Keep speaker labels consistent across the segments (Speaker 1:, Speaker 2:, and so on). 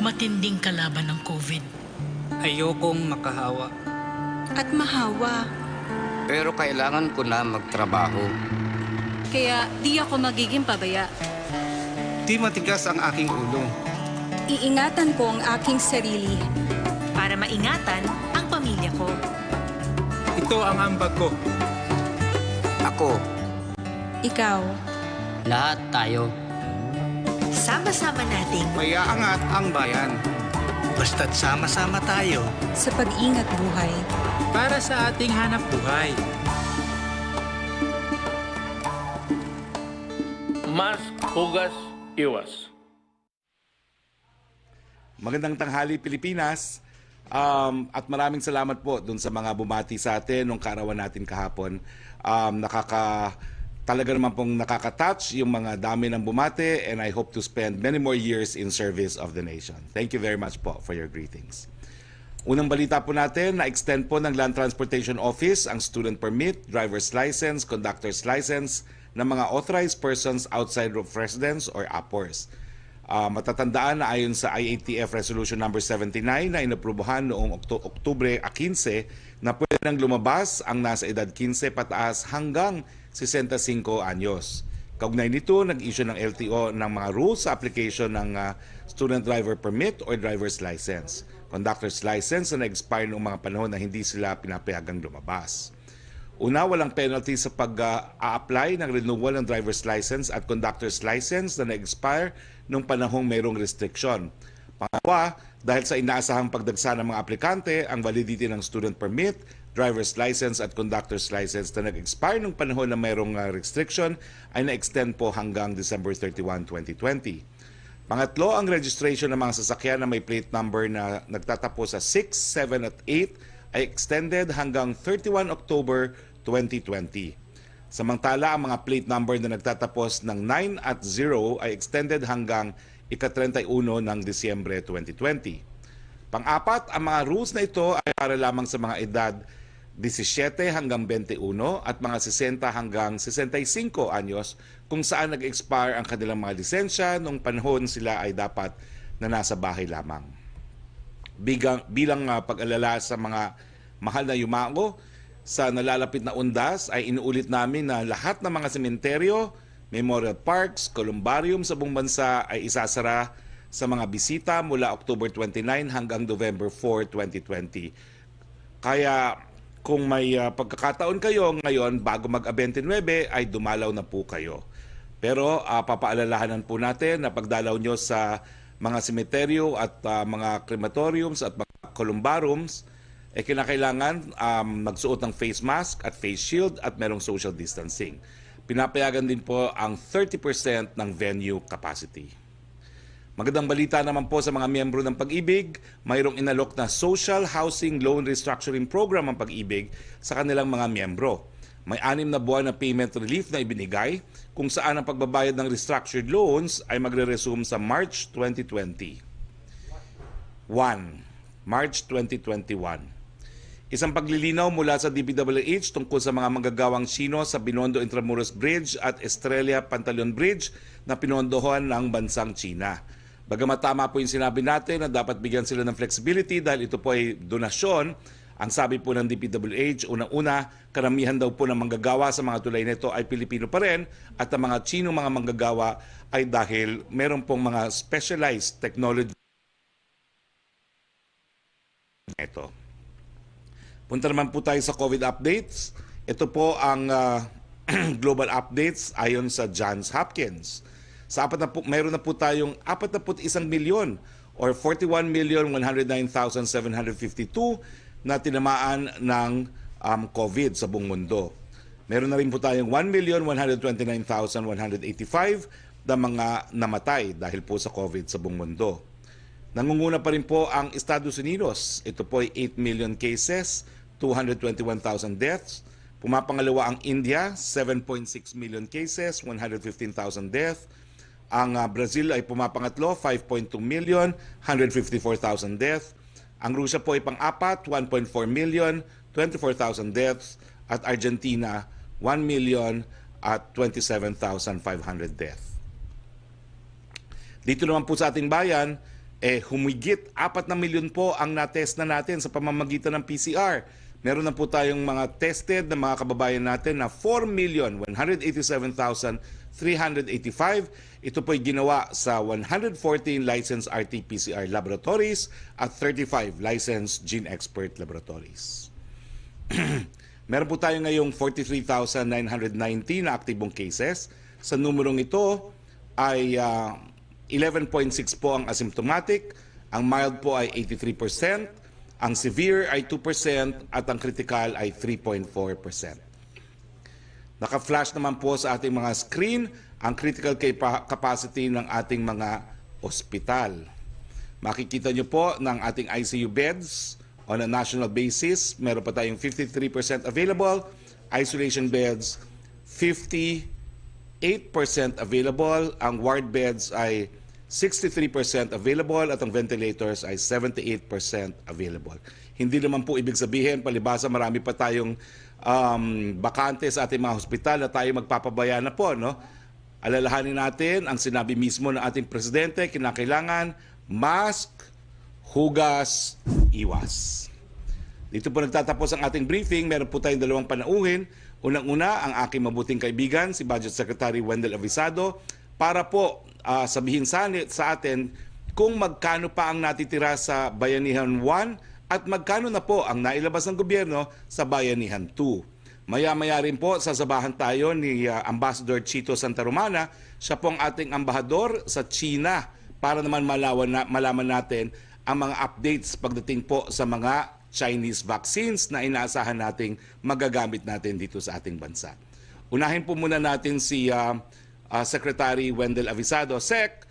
Speaker 1: Matinding kalaban ng COVID.
Speaker 2: Ayokong makahawa.
Speaker 3: At mahawa.
Speaker 4: Pero kailangan ko na magtrabaho.
Speaker 3: Kaya di ako magiging pabaya.
Speaker 5: Di matigas ang aking ulo.
Speaker 3: Iingatan ko ang aking sarili.
Speaker 6: Para maingatan ang pamilya ko.
Speaker 2: Ito ang ambag ko.
Speaker 4: Ako,
Speaker 3: Ikaw.
Speaker 4: lahat tayo.
Speaker 6: Sama-sama nating
Speaker 5: Mayaangat ang bayan.
Speaker 7: Basta't sama-sama tayo.
Speaker 3: Sa pag-ingat buhay.
Speaker 2: Para sa ating hanap buhay.
Speaker 8: Mask, hugas, iwas.
Speaker 9: Magandang tanghali Pilipinas. At maraming salamat po dun sa mga bumati sa atin nung kaarawan natin kahapon. Talaga naman pong nakaka-touch yung mga dami ng bumate, and I hope to spend many more years in service of the nation. Thank you very much po for your greetings. Unang balita po natin, na-extend po ng Land Transportation Office ang student permit, driver's license, conductor's license ng mga authorized persons outside of residence or APORs. Matatandaan na ayon sa IATF Resolution number 79 na inaprubahan noong Oktubre 15 na pwede nang lumabas ang nasa edad 15 pataas hanggang 65 anyos. Kaugnay nito, nag-issue ng LTO ng mga rules sa application ng student driver permit or driver's license, conductor's license na nag-expire noong mga panahon na hindi sila pinapayagang lumabas. Una, walang penalty sa pag-a-apply ng renewal ng driver's license at conductor's license na na-expire nung panahong mayroong restriction. Pangalawa, dahil sa inaasahang pagdagsa ng mga aplikante, ang validity ng student permit, driver's license at conductor's license na nag-expire nung panahon na mayroong restriction ay na-extend po hanggang December 31, 2020. Pangatlo, ang registration ng mga sasakyan na may plate number na nagtatapos sa 6, 7 at 8 ay extended hanggang 31 October 2020. Samantala, ang mga plate number na nagtatapos ng 9 at 0 ay extended hanggang ika-31 ng Disyembre 2020. Pang-apat, ang mga rules na ito ay para lamang sa mga edad 17 hanggang 21 at mga 60 hanggang 65 anyos kung saan nag-expire ang kanilang mga lisensya nung panahon sila ay dapat na nasa bahay lamang. Bilang pag-alala sa mga mahal na yumao sa nalalapit na undas ay inuulit namin na lahat ng mga sementeryo, memorial parks, columbarium sa buong bansa ay isasara sa mga bisita mula October 29 hanggang November 4, 2020. Kaya kung may pagkakataon kayo ngayon bago mag-29 ay dumalaw na po kayo. Pero papaalalahanan po natin na pagdalaw nyo sa mga semeteryo at mga crematoriums at mga columbariums, kinakailangan magsuot ng face mask at face shield at merong social distancing. Pinapayagan din po ang 30% ng venue capacity. Magandang balita naman po sa mga miyembro ng Pag-ibig, mayroong inalok na Social Housing Loan Restructuring Program ang Pag-ibig sa kanilang mga miyembro. May 6 na buwan na payment relief na ibinigay kung saan ang pagbabayad ng restructured loans ay magre-resume sa March 2020. 1. March 2021. Isang paglilinaw mula sa DPWH tungkol sa mga manggagawang Sino sa Binondo Intramuros Bridge at Estrella Pantaleon Bridge na pinondohan ng bansang China. Bagamat tama po yung sinabi natin na dapat bigyan sila ng flexibility dahil ito po ay donasyon, ang sabi po ng DPWH, unang-una, karamihan daw po ng manggagawa sa mga tulay nito ay Pilipino pa rin at ang mga Chinong mga manggagawa ay dahil meron pong mga specialized technology ito. Punta naman po tayo sa COVID updates. Ito po ang global updates ayon sa Johns Hopkins. Mayroon na po tayong 41 milyon or 41,109,752 na tinamaan ng COVID sa buong mundo. Meron na rin po tayong 1,129,185 na mga namatay dahil po sa COVID sa buong mundo. Nangunguna pa rin po ang Estados Unidos. Ito po ay 8 million cases, 221,000 deaths. Pumapangalawa ang India, 7.6 million cases, 115,000 deaths. Ang Brazil ay pumapangatlo, 5.2 million, 154,000 deaths. Ang Russia po ay pang-apat, 1.4 million, 24,000 deaths. At Argentina, 1 million at 27,500 deaths. Dito naman po sa ating bayan, humigit 4 na milyon po ang natest na natin sa pamamagitan ng PCR. Meron na po tayong mga tested na mga kababayan natin na 4,187,385. Ito po'y ginawa sa 114 licensed RT-PCR laboratories at 35 licensed gene expert laboratories. Meron po tayo ngayong 43,919 na aktibong cases. Sa numerong ito ay 11.6 po ang asymptomatic, ang mild po ay 83%, ang severe ay 2% at ang critical ay 3.4%. Naka-flash naman po sa ating mga screen ang critical capacity ng ating mga ospital. Makikita nyo po ng ating ICU beds on a national basis. Meron pa tayong 53% available, isolation beds 58% available, ang ward beds ay 63% available at ang ventilators ay 78% available. Hindi naman po ibig sabihin, palibasa marami pa tayong bakante sa ating mga hospital na tayo magpapabaya na po. No? Alalahanin natin ang sinabi mismo ng ating presidente, kinakailangan mask, hugas, iwas. Dito po nagtatapos ang ating briefing. Meron po tayong dalawang panauhin. Unang-una, ang aking mabuting kaibigan, si Budget Secretary Wendell Avisado, para po sabihin sa atin kung magkano pa ang natitira sa Bayanihan 1 at magkano na po ang nailabas ng gobyerno sa Bayanihan 2. Maya-maya rin po, sasabahan tayo ni Ambassador Chito Santa Romana. Siya po ang ating ambahador sa China para naman malaman natin ang mga updates pagdating po sa mga Chinese vaccines na inaasahan nating magagamit natin dito sa ating bansa. Unahin po muna natin si Secretary Wendell Avisado. Sec,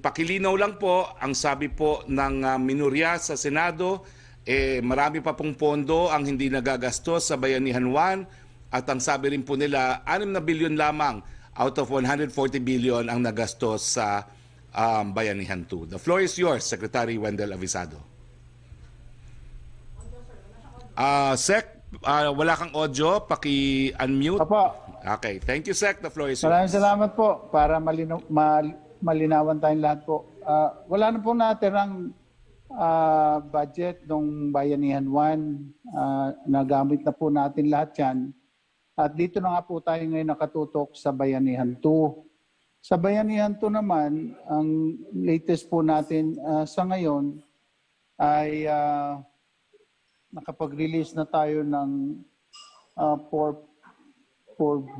Speaker 9: pakilinaw lang po, ang sabi po ng minorya sa Senado, marami pa pong pondo ang hindi nagagastos sa Bayanihan 1 at ang sabi rin po nila 6 na bilyon lamang out of 140 billion ang nagastos sa Bayanihan 2. The floor is yours, Secretary Wendell Avisado. Sec, wala kang audio, paki-unmute.
Speaker 10: Opo.
Speaker 9: Okay, thank you, Sec. The floor is yours.
Speaker 10: Maraming salamat po para malinawan tayong lahat po. Wala na po natirang budget ng Bayanihan 1. Nagamit na po natin lahat yan. At dito na nga po tayo ngayon nakatutok sa Bayanihan 2. Sa Bayanihan 2 naman, ang latest po natin sa ngayon ay nakapag-release na tayo ng 4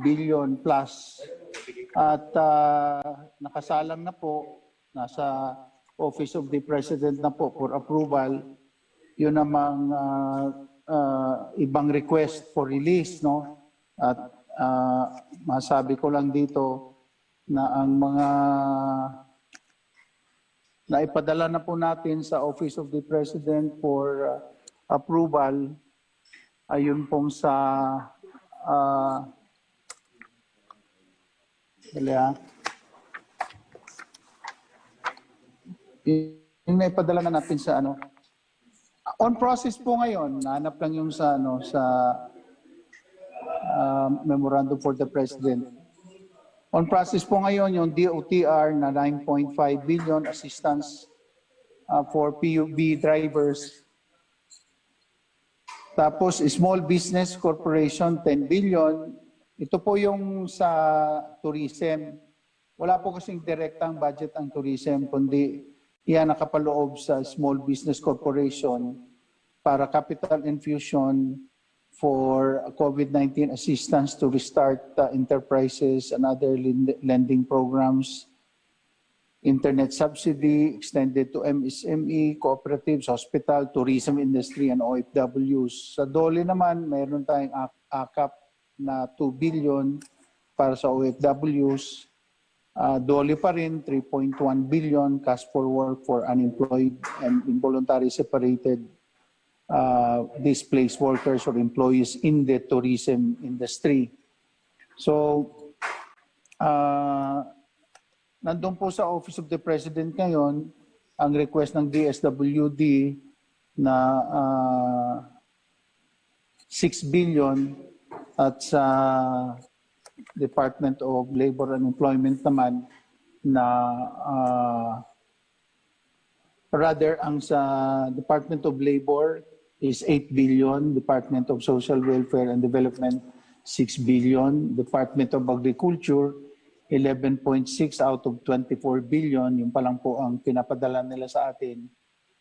Speaker 10: billion plus at nakasalang na po, nasa Office of the President na po for approval. Yun namang ibang request for release, no? At masabi ko lang dito na ang mga naipadala na po natin sa Office of the President for approval ayun pong sa yung naipadala na natin sa on process po ngayon. Nahanap lang yung sa memorandum for the President. On process po ngayon yung DOTR na 9.5 billion assistance for PUB drivers. Tapos Small Business Corporation 10 billion. Ito po yung sa tourism. Wala po kasing direktang budget ang tourism, kundi yan nakapaloob sa Small Business Corporation para capital infusion for COVID-19 assistance to restart enterprises and other lending programs, internet subsidy extended to MSME, cooperatives, hospital, tourism industry, and OFWs. Sa DOLE naman, mayroon tayong AKAP na 2 billion para sa OFWs. DOLE pa rin, 3.1 billion cash for work for unemployed and involuntary separated displaced workers or employees in the tourism industry. So, nandun po sa Office of the President ngayon ang request ng DSWD na 6 billion at sa Department of Labor and Employment naman na Rather, ang sa Department of Labor is 8 billion, Department of Social Welfare and Development 6 billion, Department of Agriculture 11.6 out of 24 billion, yung pa lang po ang pinapadala nila sa atin.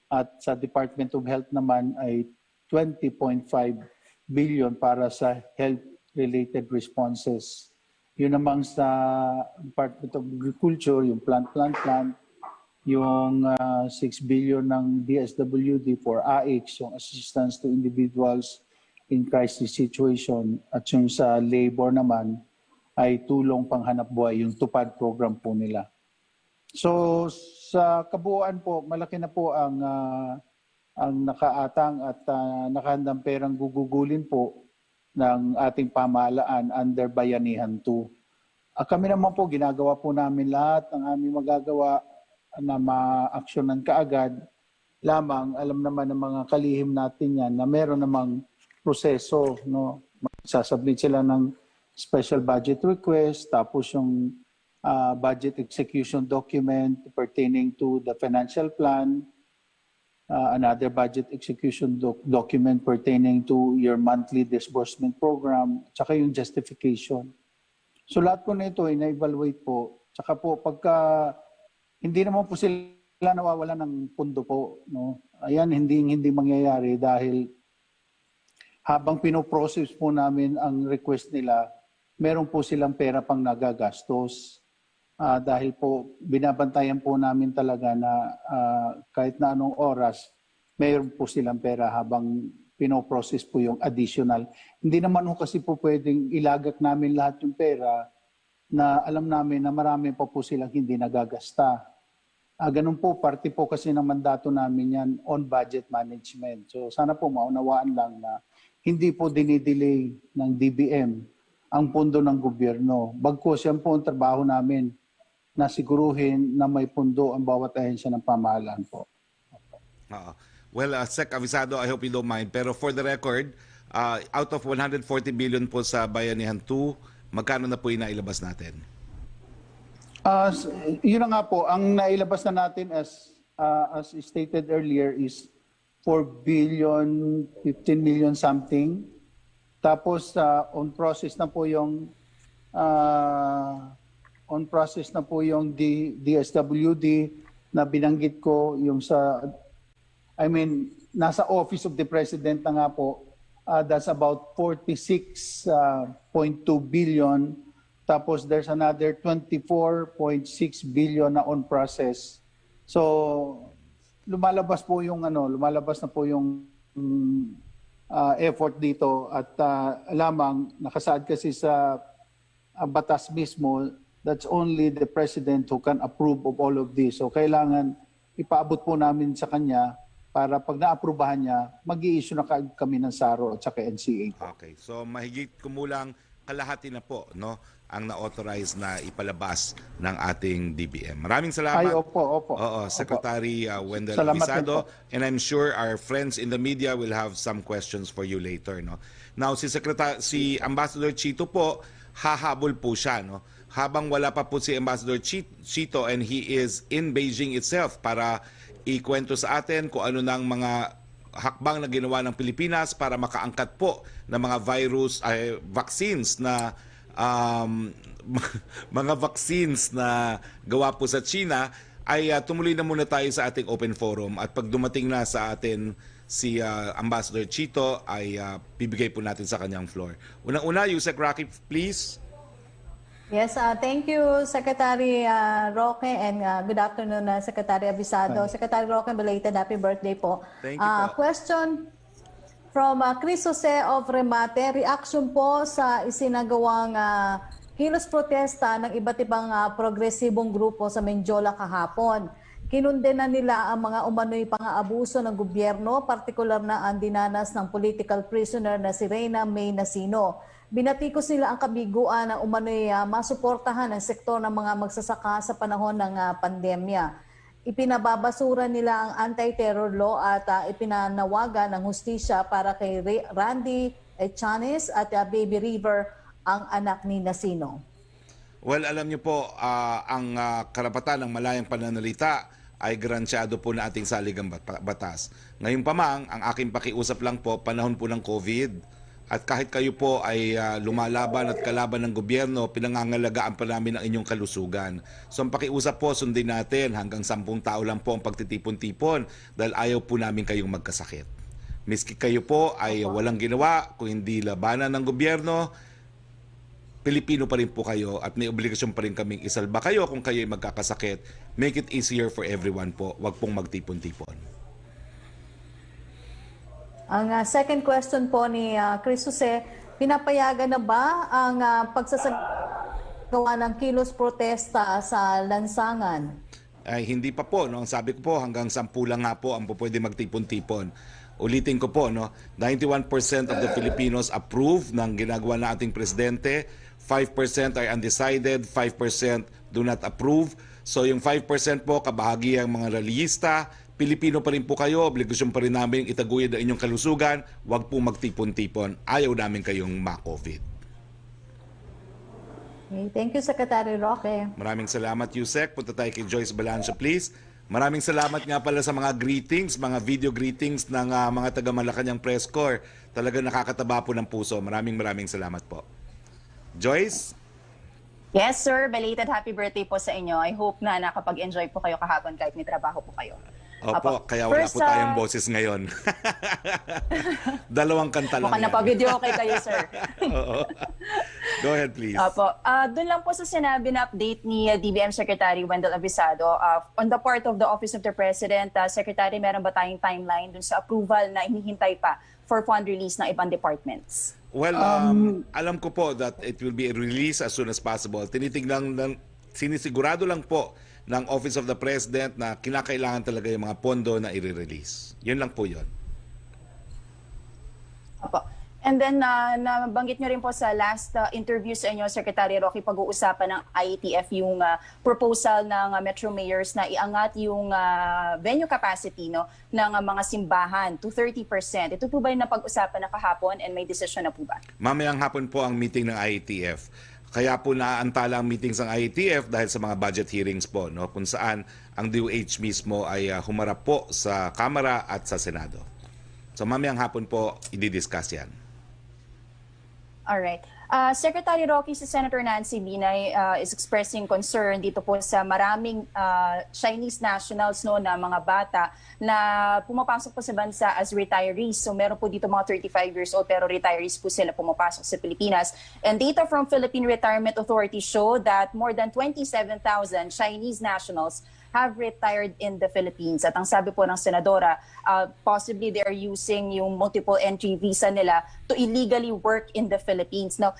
Speaker 10: At sa Department of Health naman ay 20.5 billion para sa health-related responses. Yun namang sa Department of Agriculture, yung plant, yung 6 billion ng DSWD for AICS, yung assistance to individuals in crisis situation. At yung sa labor naman ay tulong panghanap buhay, yung tupad program po nila. So sa kabuuan po, malaki na po ang nakaatang at nakahandang perang gugugulin po ng ating pamahalaan under Bayanihan 2. Kami naman po, ginagawa po namin lahat ng aming magagawa na ma-aksyonan kaagad. Lamang, alam naman ng mga kalihim natin yan na meron namang proseso. No? Sasubmit sila ng special budget request, tapos yung budget execution document pertaining to the financial plan, another budget execution document pertaining to your monthly disbursement program, tsaka yung justification. So lahat po na ito ay na-evaluate po. Tsaka po pagka hindi naman po sila nawawala ng pundo po, no? Ayan, hindi mangyayari dahil habang pinoprocess po namin ang request nila, meron po silang pera pang nagagastos. Dahil po binabantayan po namin talaga na kahit na anong oras, meron po silang pera habang pinoprocess po yung additional. Hindi naman po kasi po pwedeng ilagak namin lahat yung pera na alam namin na marami pa po silang hindi nagagasta. Ganun po, parte po kasi ng mandato namin yan on budget management. So sana po maunawaan lang na hindi po dinidelay ng DBM ang pondo ng gobyerno. Bagkus yan po ang trabaho namin na siguruhin na may pondo ang bawat ahensya ng pamahalaan po.
Speaker 9: Well, Sec Avisado, I hope you don't mind. Pero for the record, out of 140 billion po sa Bayanihan 2, magkano na po yung nailabas natin?
Speaker 10: Yun na nga po, ang nailabas na natin as stated earlier is 4 billion, 15 million something. Tapos on process na po yung DSWD na binanggit ko, yung sa nasa Office of the President na nga po, that's about 46.2 billion. Tapos there's another 24.6 billion na on process. So lumalabas na po yung effort dito at lamang nakasaad kasi sa batas mismo, that's only the President who can approve of all of this. So kailangan ipaabot po namin sa kanya para pag naaprubahan niya, mag-i-issue na kami ng SARO at saka NCA.
Speaker 9: Okay, so mahigit kumulang kalahati na po, no, ang na-authorize na ipalabas ng ating DBM. Maraming salamat.
Speaker 10: Ay, opo.
Speaker 9: Oo, Secretary Wendell
Speaker 10: Salamat
Speaker 9: Avisado.
Speaker 10: din po.
Speaker 9: And I'm sure our friends in the media will have some questions for you later, no. Now si Ambassador Chito po, hahabol po siya, no. Habang wala pa po si Ambassador Chito and he is in Beijing itself para ikwento sa atin kung ano ng mga hakbang na ginawa ng Pilipinas para makaangkat po ng mga vaccines na mga vaccines na gawa po sa China, ay tumuloy na muna tayo sa ating open forum at pag dumating na sa atin si Ambassador Chito ay bibigay po natin sa kanyang floor. Unang-una, Yusek Roque, please.
Speaker 11: Yes, thank you, Secretary Roque, and good afternoon, Secretary Avisado. Secretary Roque, belated happy birthday po.
Speaker 9: Thank you po.
Speaker 11: Question from Chris Jose of Remate, reaction po sa isinagawang kilos protesta ng iba't ibang progresibong grupo sa Menjola kahapon. Kinundena nila ang mga umano'y pang-aabuso ng gobyerno, partikular na ang dinanas ng political prisoner na si Reyna May Nasino. Binatikos nila ang kabiguan na umano'y masuportahan ang sektor ng mga magsasaka sa panahon ng pandemya. Ipinababasura nila ang anti-terror law at ipinanawagan ng hustisya para kay Randy Echanes at Baby River, ang anak ni Nasino.
Speaker 9: Well, alam niyo po, ang karapatan ng malayang pananalita ay garansyado po na ating saligang batas. Ngayon pa mang, ang aking pakiusap lang po, panahon po ng COVID, at kahit kayo po ay lumalaban at kalaban ng gobyerno, pinangangalagaan pa namin ang inyong kalusugan. So ang pakiusap po, sundin natin hanggang 10 tao lang po ang pagtitipon-tipon dahil ayaw po namin kayong magkasakit. Miski kayo po ay walang ginawa, kung hindi labanan ng gobyerno, Pilipino pa rin po kayo at may obligasyon pa rin kaming isalba kayo kung kayo ay magkakasakit. Make it easier for everyone po. Huwag pong magtipon-tipon.
Speaker 11: Ang second question po ni Chris Jose, pinapayagan na ba ang pagsasagawa ng kilos protesta sa lansangan?
Speaker 9: Ay hindi pa po, no? Sabi ko po hanggang 10 lang nga po ang pwede magtipon-tipon. Ulitin ko po, no? 91% of the Filipinos approve ng ginagawa na ating presidente, 5% are undecided, 5% do not approve. So yung 5% po kabahagi ang mga rallyista, Pilipino pa rin po kayo, obligasyon pa rin namin itaguyod ang inyong kalusugan, huwag po magtipon-tipon. Ayaw namin kayong ma-COVID.
Speaker 11: Okay, thank you, Secretary Roque.
Speaker 9: Maraming salamat, Yusek. Punta tayo kay Joyce Balancho, please. Maraming salamat nga pala sa mga greetings, mga video greetings ng mga taga-Malacanang Press Corps. Talagang nakakataba po ng puso. Maraming salamat po. Joyce?
Speaker 12: Yes, sir. Belated happy birthday po sa inyo. I hope na nakapag-enjoy po kayo kahapon kahit may trabaho po kayo.
Speaker 9: Opo, kaya wala po tayong boses ngayon. Dalawang kanta lang.
Speaker 12: Mukhang napag-video okay kayo, sir.
Speaker 9: Oo. Go ahead, please.
Speaker 12: Opo. Doon lang po sa sinabi na update ni DBM Secretary Wendell Avisado. On the part of the Office of the President, Secretary, meron ba tayong timeline dun sa approval na hinihintay pa for fund release ng ibang departments?
Speaker 9: Well, alam ko po that it will be released as soon as possible. Sinisigurado lang po ng Office of the President na kinakailangan talaga yung mga pondo na i-release. Yun lang po yun.
Speaker 12: Opo. And then, nabanggit nyo rin po sa last interview sa inyo, Secretary Roque, pag-uusapan ng IATF yung proposal ng Metro Mayors na iangat yung venue capacity ng mga simbahan to 30%. Ito po ba yung napag-usapan na kahapon and may decision na po ba? Mamayang
Speaker 9: hapon po ang meeting ng IATF. Kaya po naantala ang meetings ng IATF dahil sa mga budget hearings po, no, kung saan ang DOH mismo ay humarap po sa Kamara at sa Senado. So mamayang hapon po i-discuss yan.
Speaker 12: Alright. Secretary Roque, si Senator Nancy Binay is expressing concern dito po sa maraming Chinese nationals na mga bata na pumapasok po sa bansa as retirees. So meron po dito mga 35 years old pero retirees po sila pumapasok sa Pilipinas. And data from Philippine Retirement Authority show that more than 27,000 Chinese nationals have retired in the Philippines. At ang sabi po ng Senadora, possibly they are using yung multiple entry visa nila to illegally work in the Philippines. Now,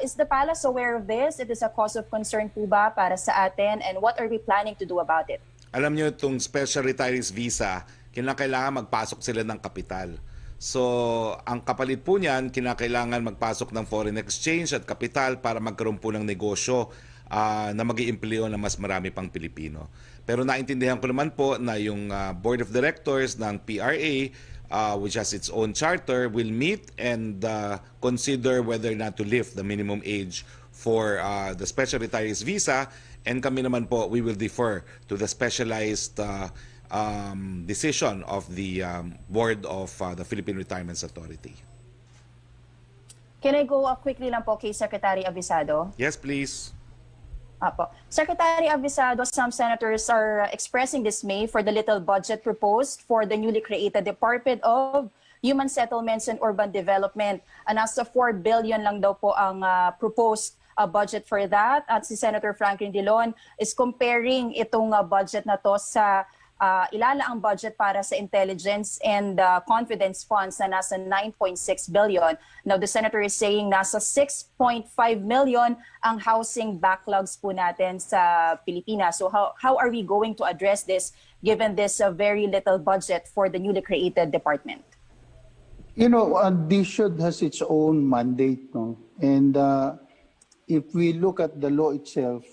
Speaker 12: is the Palace aware of this? It is a cause of concern po ba para sa atin? And what are we planning to do about it?
Speaker 9: Alam nyo, itong Special Retirees Visa, kinakailangan magpasok sila ng kapital. So, ang kapalit po niyan, kinakailangan magpasok ng foreign exchange at kapital para magkaroon po ng negosyo na mag-iimpleo na mas marami pang Pilipino. Pero naintindihan ko naman po na yung Board of Directors ng PRA, which has its own charter, will meet and consider whether not to lift the minimum age for the Special Retirees Visa. And kami naman po, we will defer to the specialized decision of the Board of the Philippine Retirements Authority.
Speaker 12: Can I go quickly lang po kay Secretary Avisado?
Speaker 9: Yes, please.
Speaker 12: Apo. Secretary Avisado, some senators are expressing dismay for the little budget proposed for the newly created Department of Human Settlements and Urban Development. Nasa 4 billion lang daw po ang proposed budget for that. At si Senator Franklin Dillon is comparing itong budget na to sa ilalaang budget para sa intelligence and confidence funds na nasa 9.6 billion. Now, the senator is saying nasa 6.5 million ang housing backlogs po natin sa Pilipinas. So how are we going to address this given this very little budget for the newly created department?
Speaker 10: You know, DSHUD has its own mandate, no? And if we look at the law itself,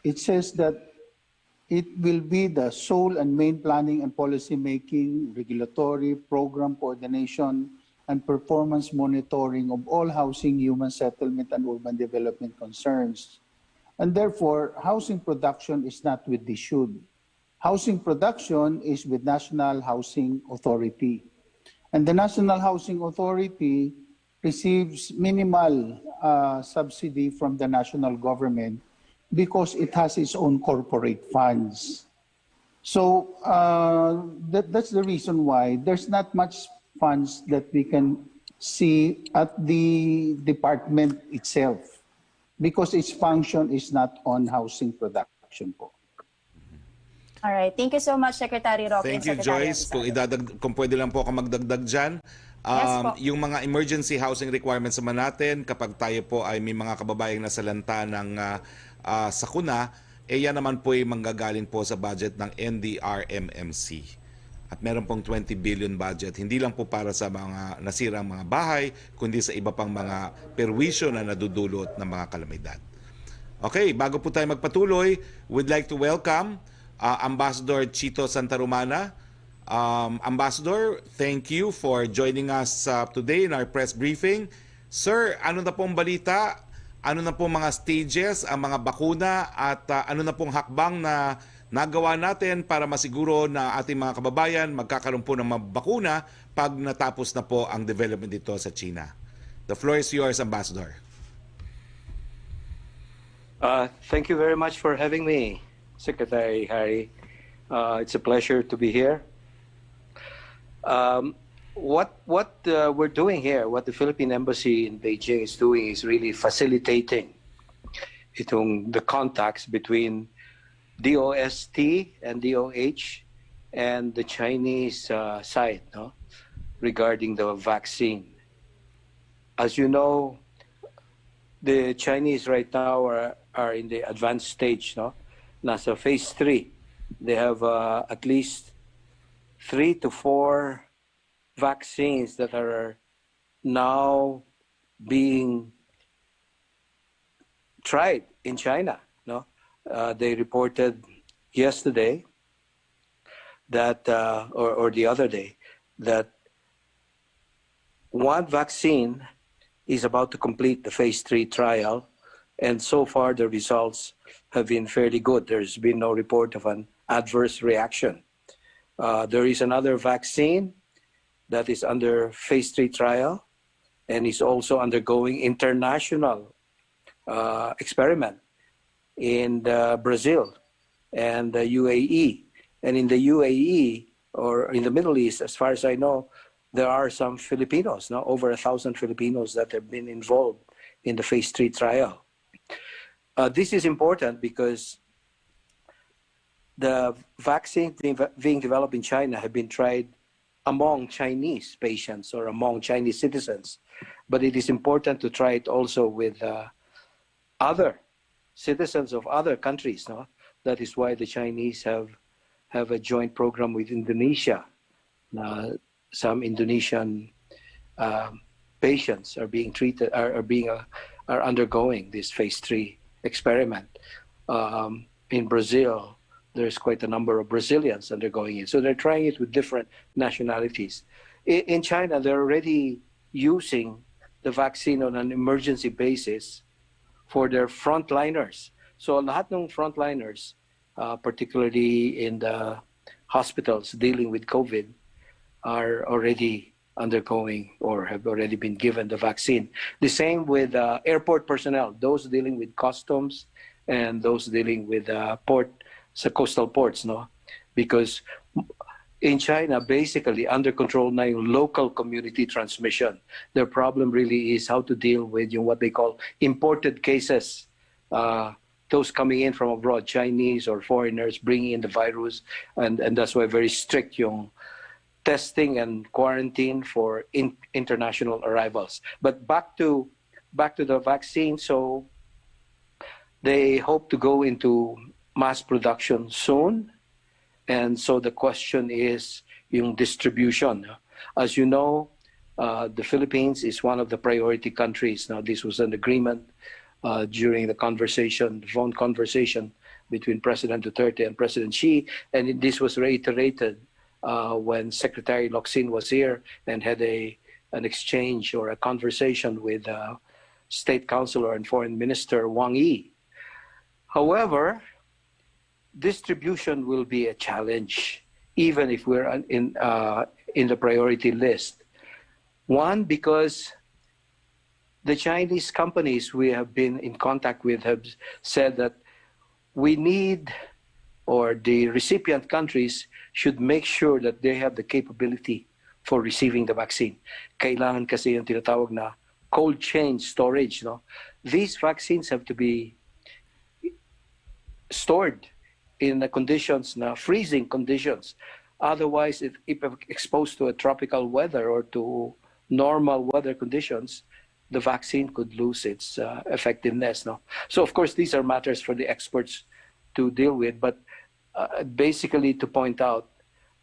Speaker 10: it says that it will be the sole and main planning and policy making, regulatory, program coordination, and performance monitoring of all housing, human settlement, and urban development concerns. And therefore, housing production is not with the DSHUD. Housing production is with National Housing Authority. And the National Housing Authority receives minimal subsidy from the national government because it has its own corporate funds. So that's the reason why there's not much funds that we can see at the department itself because its function is not on housing production po.
Speaker 12: All right. Thank you so much, Secretary Roque.
Speaker 9: Thank
Speaker 12: and
Speaker 9: you,
Speaker 12: Secretary
Speaker 9: Joyce.
Speaker 12: Avisado.
Speaker 9: Kung pwede lang po ako magdagdag dyan.
Speaker 12: Yes po.
Speaker 9: Yung mga emergency housing requirements naman natin, kapag tayo po ay may mga kababayang nasalanta ng sakuna, yan naman po ay manggagaling po sa budget ng NDRMMC. At meron pong 20 billion budget, hindi lang po para sa mga nasirang mga bahay, kundi sa iba pang mga perwisyo na nadudulot ng mga kalamidad. Okay, bago po tayo magpatuloy, we'd like to welcome Ambassador Chito Santarumana. Ambassador, thank you for joining us today in our press briefing. Sir, ano na pong balita? Ano na pong mga stages, ang mga bakuna at ano na pong hakbang na nagawa natin para masiguro na ating mga kababayan magkakaroon po ng mga bakuna pag natapos na po ang development dito sa China? The floor is yours, Ambassador.
Speaker 13: Thank you very much for having me, Secretary Harry. It's a pleasure to be here. What we're doing here, what the Philippine Embassy in Beijing is doing is really facilitating the contacts between DOST and DOH and the Chinese side regarding the vaccine. As you know, the Chinese right now are in the advanced stage, nasa phase 3. They have at least 3 to 4 vaccines that are now being tried in China. They reported yesterday that, or the other day, that one vaccine is about to complete the phase 3 trial, and so far the results have been fairly good. There's been no report of an adverse reaction. There is another vaccine that is under phase 3 trial and is also undergoing international experiment in Brazil and the UAE. And in the UAE, or in the Middle East, as far as I know, there are some Filipinos, over 1,000 Filipinos that have been involved in the phase 3 trial. This is important because the vaccines being developed in China have been tried among Chinese patients or among Chinese citizens. But it is important to try it also with other citizens of other countries. That is why the Chinese have a joint program with Indonesia. Some Indonesian patients are being treated, are undergoing this phase 3 experiment. In Brazil, there's quite a number of Brazilians undergoing it. So they're trying it with different nationalities. In China, they're already using the vaccine on an emergency basis for their frontliners. So lahat ng frontliners, particularly in the hospitals dealing with COVID, are already undergoing or have already been given the vaccine. The same with airport personnel, those dealing with customs and those dealing with coastal ports, because in China, basically under control na yung local community transmission. Their problem really is how to deal with what they call imported cases, those coming in from abroad, Chinese or foreigners bringing in the virus, and that's why very strict yung testing and quarantine for international arrivals. But back to the vaccine, so they hope to go into mass production soon. And so the question is yung distribution. As you know, the Philippines is one of the priority countries. Now, this was an agreement during the phone conversation between President Duterte and President Xi, and this was reiterated when Secretary Locsin was here and had an exchange or a conversation with State Councilor and Foreign Minister Wang Yi. However, distribution will be a challenge, even if we're in the priority list. One, because the Chinese companies we have been in contact with have said that we need, or the recipient countries should make sure that they have the capability for receiving the vaccine. Kailangan kasi yung tinatawag na cold chain storage. No? These vaccines have to be stored in the conditions, na freezing conditions. Otherwise, if exposed to a tropical weather or to normal weather conditions, the vaccine could lose its effectiveness. No? So, of course, these are matters for the experts to deal with. But basically, to point out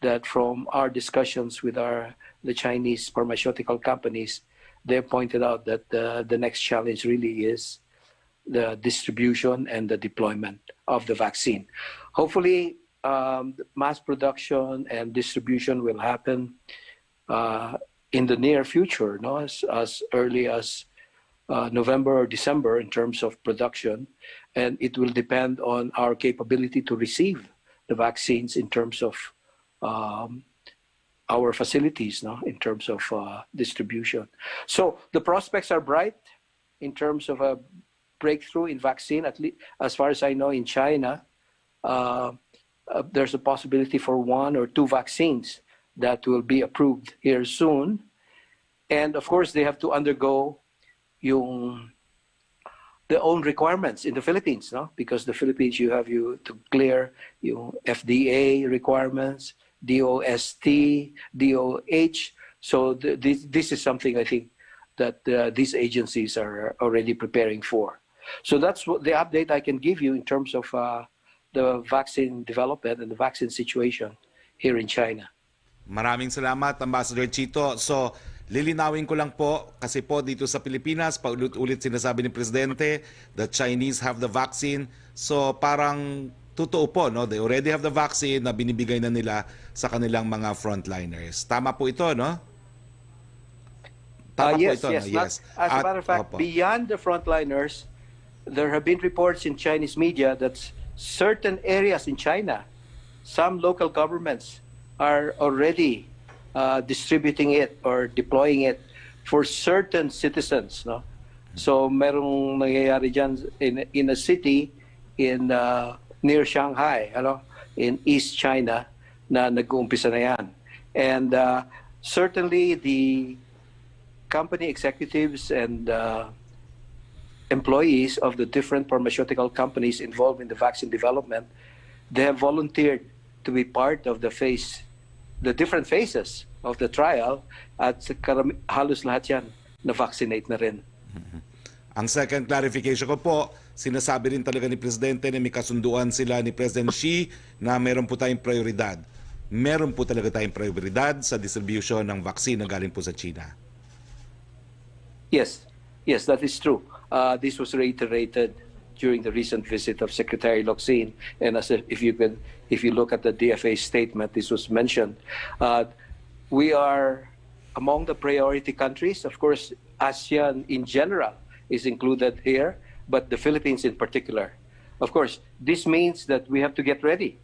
Speaker 13: that from our discussions with the Chinese pharmaceutical companies, they pointed out that the next challenge really is the distribution and the deployment of the vaccine. Hopefully, mass production and distribution will happen in the near future, no? As early as November or December in terms of production, and it will depend on our capability to receive the vaccines in terms of our facilities, no? In terms of distribution. So the prospects are bright in terms of a breakthrough in vaccine, at least as far as I know in China. There's a possibility for 1 or 2 vaccines that will be approved here soon. And of course, they have to undergo their own requirements in the Philippines, no? Because the Philippines, you have to clear FDA requirements, DOST, DOH. So this is something I think that these agencies are already preparing for. So that's what the update I can give you in terms of the vaccine development and the vaccine situation here in China.
Speaker 9: Maraming salamat, Ambassador Chito. So, lilinawin ko lang po, kasi po dito sa Pilipinas, paulit-ulit sinasabi ni Presidente that Chinese have the vaccine. So, parang totoo po, no? They already have the vaccine na binibigay na nila sa kanilang mga frontliners. Tama po ito, no? Tama
Speaker 13: Yes,
Speaker 9: po ito,
Speaker 13: yes.
Speaker 9: no? Yes.
Speaker 13: As a matter of fact, beyond the frontliners, there have been reports in Chinese media that certain areas in China, some local governments are already distributing it or deploying it for certain citizens. No? So merong nangyayari dyan in a city near Shanghai, in East China, na nag-uumpisa na yan. And certainly the company executives and employees of the different pharmaceutical companies involved in the vaccine development, they have volunteered to be part of the different phases of the trial, at halos lahat yan na-vaccinate na rin.
Speaker 9: Ang second clarification ko po, sinasabi rin talaga ni Presidente na may kasunduan sila ni President Xi na meron po tayong prioridad. Meron po talaga tayong prioridad sa distribution ng vaccine na galing po sa China.
Speaker 13: Yes, that is true. This was reiterated during the recent visit of Secretary Locsin, and if you look at the DFA statement, this was mentioned. We are among the priority countries. Of course, ASEAN in general is included here, but the Philippines in particular. Of course, this means that we have to get ready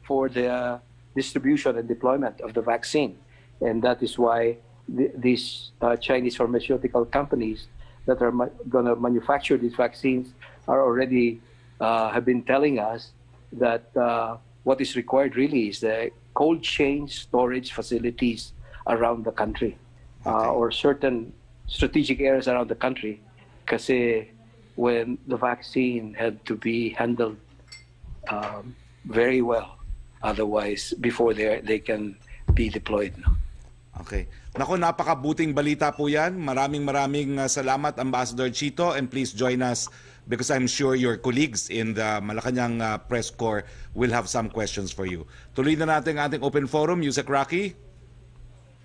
Speaker 13: for the distribution and deployment of the vaccine, and that is why these Chinese pharmaceutical companies that are going to manufacture these vaccines are already have been telling us that what is required really is the cold chain storage facilities around the country, or certain strategic areas around the country, kasi when the vaccine had to be handled very well, otherwise before they can be deployed. No?
Speaker 9: Okay. Naku, napakabuting balita po yan. Maraming salamat, Ambassador Chito, and please join us because I'm sure your colleagues in the Malacanang Press Corps will have some questions for you. Tuloy na natin ang ating open forum. Yusek Roque.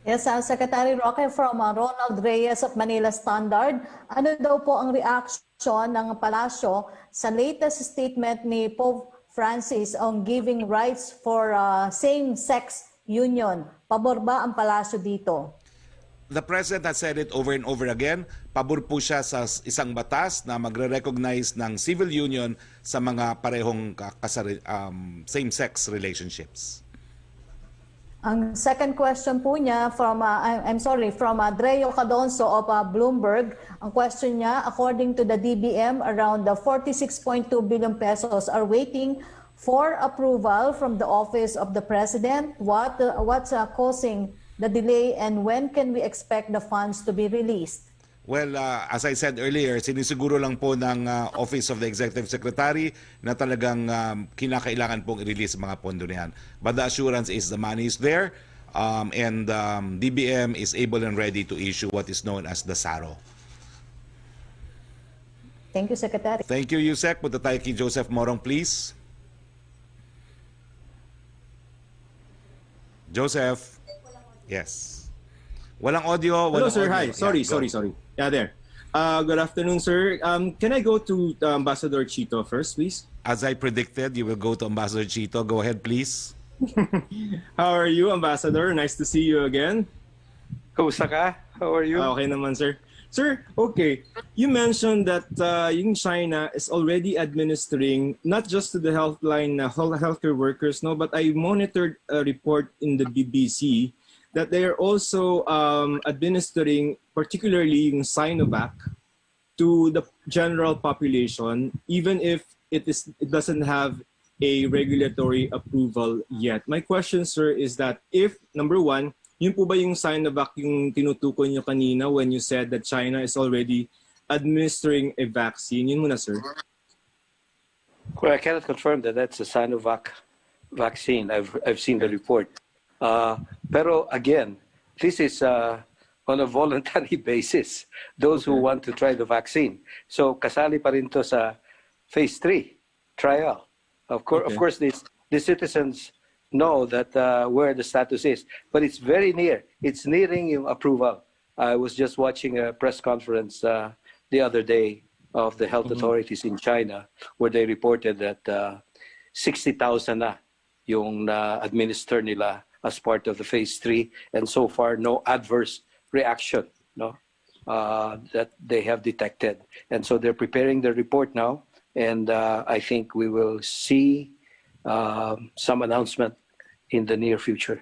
Speaker 11: Yes, Secretary Roque from Ronald Reyes of Manila Standard. Ano daw po ang reaction ng palasyo sa latest statement ni Pope Francis on giving rights for same-sex union? Pabor ba ang palasyo dito?
Speaker 9: The President has said it over and over again. Pabor po siya sa isang batas na magre-recognize ng civil union sa mga parehong same-sex relationships.
Speaker 11: Ang second question po niya from from Dreo Cadonso of Bloomberg. Ang question niya, according to the DBM, around the 46.2 billion pesos are waiting for approval from the office of the President. What's causing the delay, and when can we expect the funds to be released?
Speaker 9: Well, as I said earlier, sinisiguro lang po ng Office of the Executive Secretary na talagang kinakailangan pong i-release mga pondo na yan. But the assurance is the money is there, and DBM is able and ready to issue what is known as the SARO.
Speaker 11: Thank you, Secretary.
Speaker 9: Thank you, Yusek. Punta tayo kay Joseph Morong, please. Joseph. Yes. Walang audio.
Speaker 14: Hello,
Speaker 9: walang
Speaker 14: sir.
Speaker 9: Audio.
Speaker 14: Hi. Sorry. Yeah, there. Good afternoon, sir. Can I go to Ambassador Chito first, please?
Speaker 9: As I predicted, you will go to Ambassador Chito. Go ahead, please.
Speaker 14: How are you, Ambassador? Nice to see you again.
Speaker 13: Kumusta ka? How are you?
Speaker 14: Okay naman, sir. Sir, okay. You mentioned that yung China is already administering not just to the healthcare workers, no, but I monitored a report in the BBC that they are also administering, particularly yung Sinovac, to the general population, even if it doesn't have a regulatory approval yet. My question, sir, is that if, number one, yun po ba yung Sinovac yung tinutukoy nyo kanina when you said that China is already administering a vaccine? Yun muna, sir.
Speaker 13: Well, I cannot confirm that that's a Sinovac vaccine. I've seen the report. Pero again, this is on a voluntary basis. Those who want to try the vaccine. So kasali pa rin to sa phase 3 trial. Of course, the citizens know that where the status is, but it's very near. It's nearing yung approval. I was just watching a press conference the other day of the health authorities in China, where they reported that 60,000 na yung na-administer nila as part of the phase 3, and so far no adverse reaction, no, that they have detected. And so they're preparing the report now, and I think we will see some announcement in the near future.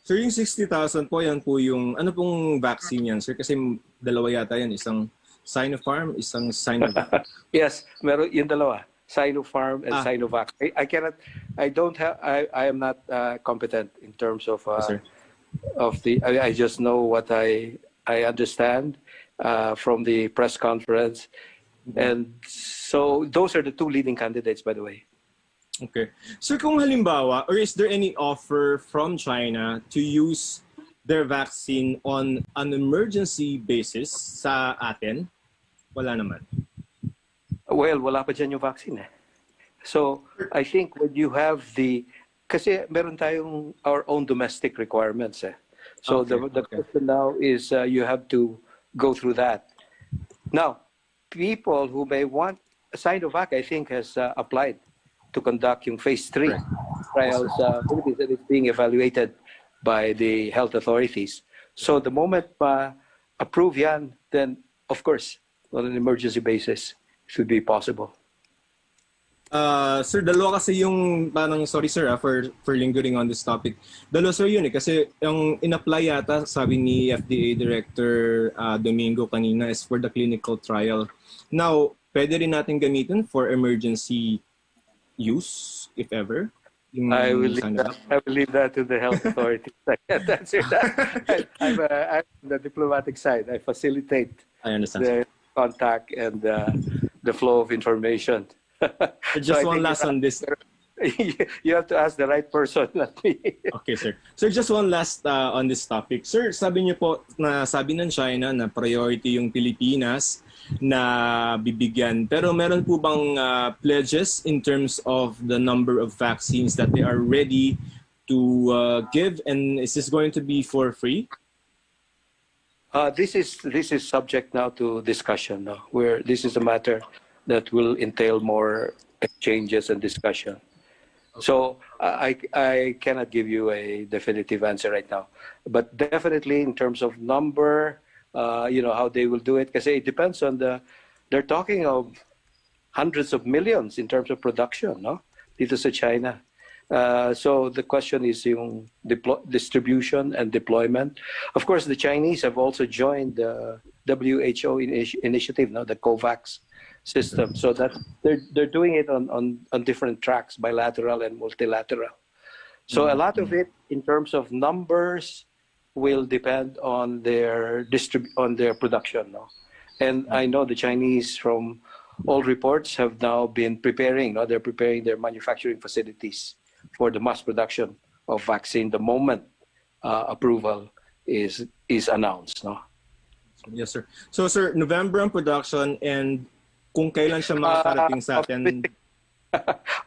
Speaker 14: Sir, yung 60,000 po, yan po yung, ano pong vaccine yan, sir? Kasi dalawa yata yan, isang Sinopharm, isang Sinovac.
Speaker 13: Yes, meron yung dalawa, Sinopharm and Sinovac. I am not competent in terms of I just know what I understand from the press conference. And so those are the two leading candidates, by the way.
Speaker 14: Okay. Sir, kung halimbawa, or is there any offer from China to use their vaccine on an emergency basis sa atin? Wala naman.
Speaker 13: Well, wala pa dyan yung vaccine eh. So, I think when you have kasi meron tayong our own domestic requirements eh. So the question now is you have to go through that. Now, people who may want, Sinovac I think has applied to conduct yung phase 3 trials that is being evaluated by the health authorities. So the moment approve yan, then of course, on an emergency basis, it should be possible.
Speaker 14: Sir, dalawa kasi yung, parang, sorry sir for lingering on this topic. Dalawa sir yun eh, kasi yung in-apply yata, sabi ni FDA Director Domingo kanina, is for the clinical trial. Now, pwede rin natin gamitin for emergency use, if ever?
Speaker 13: I will leave that to the health authorities. I can't answer that. I'm the diplomatic side. I facilitate the contact and the flow of information.
Speaker 14: Just one last on this.
Speaker 13: You have to ask the right person, not me.
Speaker 14: Okay, sir. Sir, just one last on this topic. Sir, sabi niyo po na sabi ng China na priority yung Pilipinas na bibigyan. Pero meron po bang pledges in terms of the number of vaccines that they are ready to give? And is this going to be for free?
Speaker 13: This is subject now to discussion. No? Where this is a matter that will entail more exchanges and discussion. So I cannot give you a definitive answer right now. But definitely in terms of number, how they will do it, kasi it depends on they're talking of hundreds of millions in terms of production, no? Dito sa China. So the question is yung distribution and deployment. Of course, the Chinese have also joined the WHO initiative, no? The COVAX system, so that they're doing it on different tracks, bilateral and multilateral. So a lot of it in terms of numbers will depend on their production, no? And I know the Chinese, from all reports, have now been preparing, no? They're preparing their manufacturing facilities for the mass production of vaccine the moment approval is announced, no?
Speaker 14: Yes, sir. So, sir, November ang production, and kung kailan siya makakarating sa atin?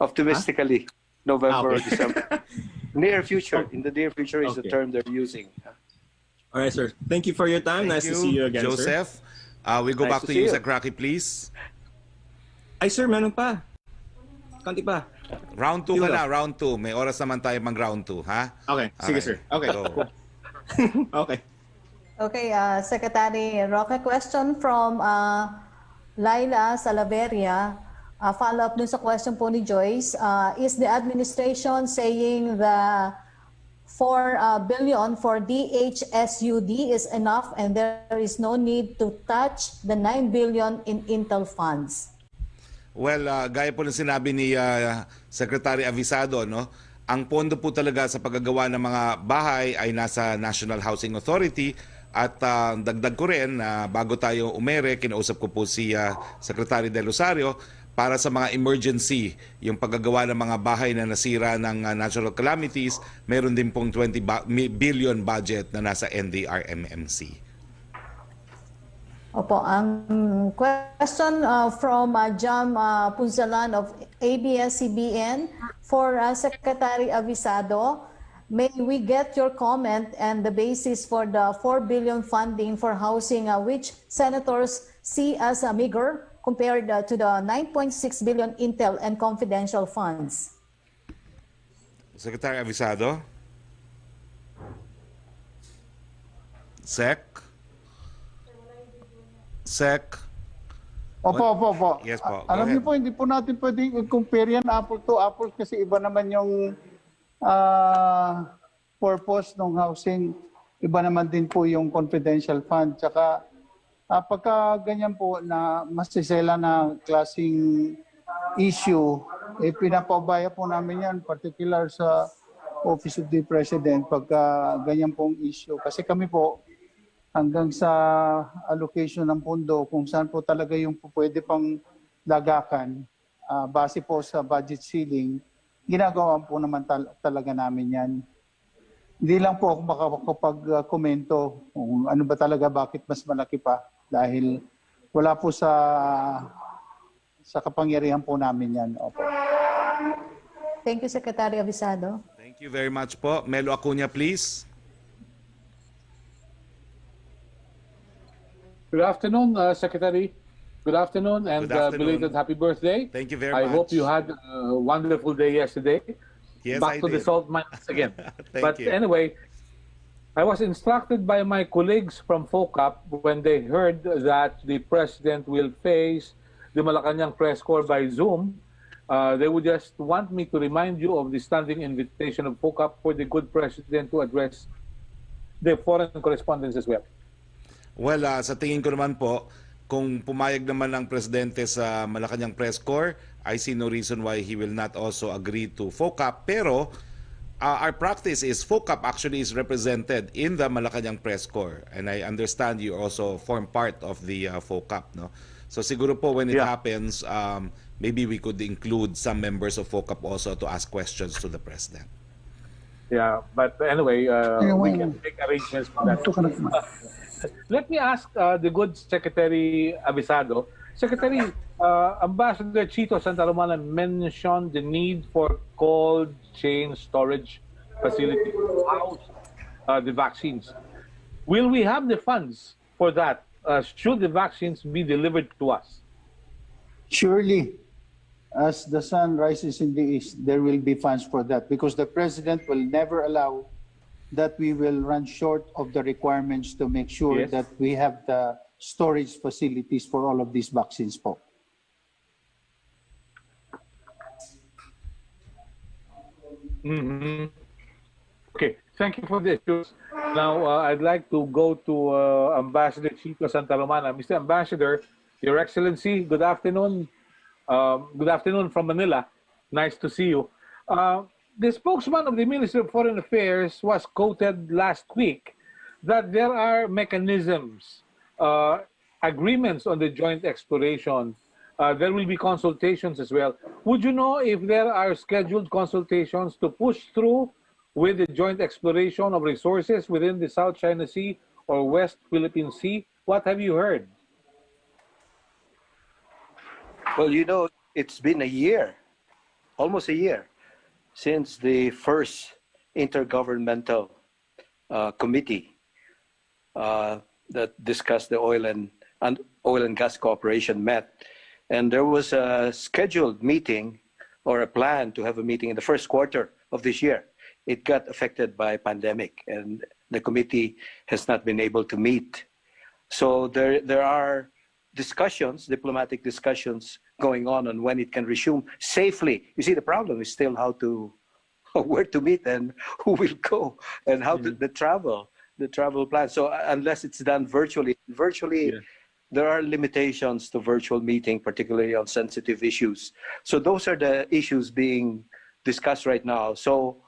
Speaker 13: Optimistically, November or December. Near future. In the near future is the term they're using.
Speaker 14: All right, sir. Thank you for your time.
Speaker 9: Thank
Speaker 14: nice to see you again,
Speaker 9: Joseph.
Speaker 14: sir.
Speaker 9: We go
Speaker 13: Nice
Speaker 9: back
Speaker 13: to
Speaker 9: to
Speaker 13: see
Speaker 9: you,
Speaker 13: you.
Speaker 9: Sir Roque, please.
Speaker 14: Ay, sir, meron pa. Kanti pa.
Speaker 9: Round 2 ka na, round 2. May oras naman tayo mag-round 2, ha?
Speaker 14: Okay, sige, sir. Okay.
Speaker 9: Go.
Speaker 14: Okay.
Speaker 11: Okay, Secretary Roque, question from Laila Salaveria. Follow-up dun sa question po ni Joyce. Is the administration saying the 4 billion for DHSUD is enough and there is no need to touch the 9 billion in Intel funds?
Speaker 9: Well, gaya po ng sinabi ni Secretary Avisado, no? Ang pondo po talaga sa paggagawa ng mga bahay ay nasa National Housing Authority, at dagdag ko rin na bago tayo umere, kinausap ko po si Secretary Del Rosario para sa mga emergency, yung paggagawa ng mga bahay na nasira ng natural calamities, meron din pong 20 billion budget na nasa NDRMMC.
Speaker 11: Opo, ang question from Jam Punzalan of ABS-CBN for Secretary Avisado. May we get your comment and the basis for the 4 billion funding for housing, which senators see as meager compared to the 9.6 billion Intel and confidential funds?
Speaker 9: Secretary Avisado? Sec?
Speaker 10: Opo.
Speaker 9: Yes po.
Speaker 10: Alam niyo po, hindi po natin pwedeng i-compare yan apple to apple kasi iba naman yung purpose ng housing. Iba naman din po yung confidential fund. Tsaka pagka ganyan po na masisela na klaseng issue, pinapabaya po namin yan, particular sa Office of the President, pagka ganyan pong issue. Kasi kami po, hanggang sa allocation ng pondo, kung saan po talaga yung pwede pang lagakan, base po sa budget ceiling, ginagawa po naman talaga namin yan. Hindi lang po ako makakapag-komento kung ano ba talaga, bakit mas malaki pa, dahil wala po sa kapangyarihan po namin yan. Opo.
Speaker 11: Thank you, Secretary Avisado.
Speaker 9: Thank you very much po. Melo Acuña, please.
Speaker 15: Good afternoon, Secretary. Good afternoon, and
Speaker 9: Good afternoon.
Speaker 15: belated happy birthday.
Speaker 9: Thank you very
Speaker 15: I
Speaker 9: much.
Speaker 15: hope you had a wonderful day yesterday.
Speaker 9: Yes,
Speaker 15: Back
Speaker 9: I
Speaker 15: to the
Speaker 9: did.
Speaker 15: salt mines again.
Speaker 9: Thank you.
Speaker 15: Anyway, I was instructed by my colleagues from FOCAP when they heard that the President will face the Malacanang press corps by Zoom. They would just want me to remind you of the standing invitation of FOCAP for the good President to address the foreign correspondents as well.
Speaker 9: Well, sa tingin ko naman po, kung pumayag naman ang Presidente sa Malacanang Press Corps, I see no reason why he will not also agree to FOCAP. Pero our practice is FOCAP actually is represented in the Malacanang Press Corps. And I understand you also form part of the FOCAP, no? So siguro po when it happens, maybe we could include some members of FOCAP also to ask questions to the President.
Speaker 15: Yeah, but anyway, we can make arrangements for that. Let me ask the good Secretary Avisado. Secretary, Ambassador Chito Santa Romana mentioned the need for cold chain storage facility to house the vaccines. Will we have the funds for that? Should the vaccines be delivered to us?
Speaker 10: Surely. as the sun rises in the east, there will be funds for that because the President will never allow that we will run short of the requirements to make sure
Speaker 15: Yes.
Speaker 10: that we have the storage facilities for all of these vaccines po.
Speaker 15: Mhm. Okay, thank you for this. Now, I'd like to go to Ambassador Chico Santa Romana. Mr. Ambassador, Your Excellency, good afternoon. Good afternoon from Manila. Nice to see you. The spokesman of the Ministry of Foreign Affairs was quoted last week that there are mechanisms, agreements on the joint exploration. There will be consultations as well. Would you know if there are scheduled consultations to push through with the joint exploration of resources within the South China Sea or West Philippine Sea? What have you heard?
Speaker 13: Well, you know, it's been a year, almost a year, since the first intergovernmental committee that discussed the oil and gas cooperation met. And there was a scheduled meeting or a plan to have a meeting in the first quarter of this year. It got affected by pandemic and the committee has not been able to meet. So there are discussions, diplomatic discussions going on when it can resume safely. You see, the problem is still how to, where to meet and who will go and how to, the travel plan. So unless it's done virtually, there are limitations to virtual meeting, particularly on sensitive issues. So those are the issues being discussed right now. So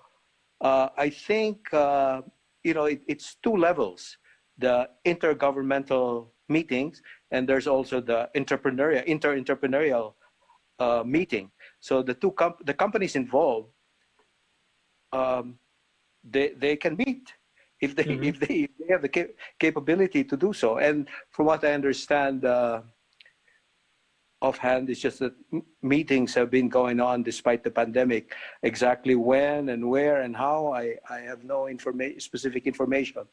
Speaker 13: I think, you know, it's two levels, the intergovernmental meetings, and there's also the inter-entrepreneurial meeting. So the the companies involved, they can meet if they have the capability to do so. And from what I understand, offhand, it's just that meetings have been going on despite the pandemic. Exactly when and where and how, I have no specific information.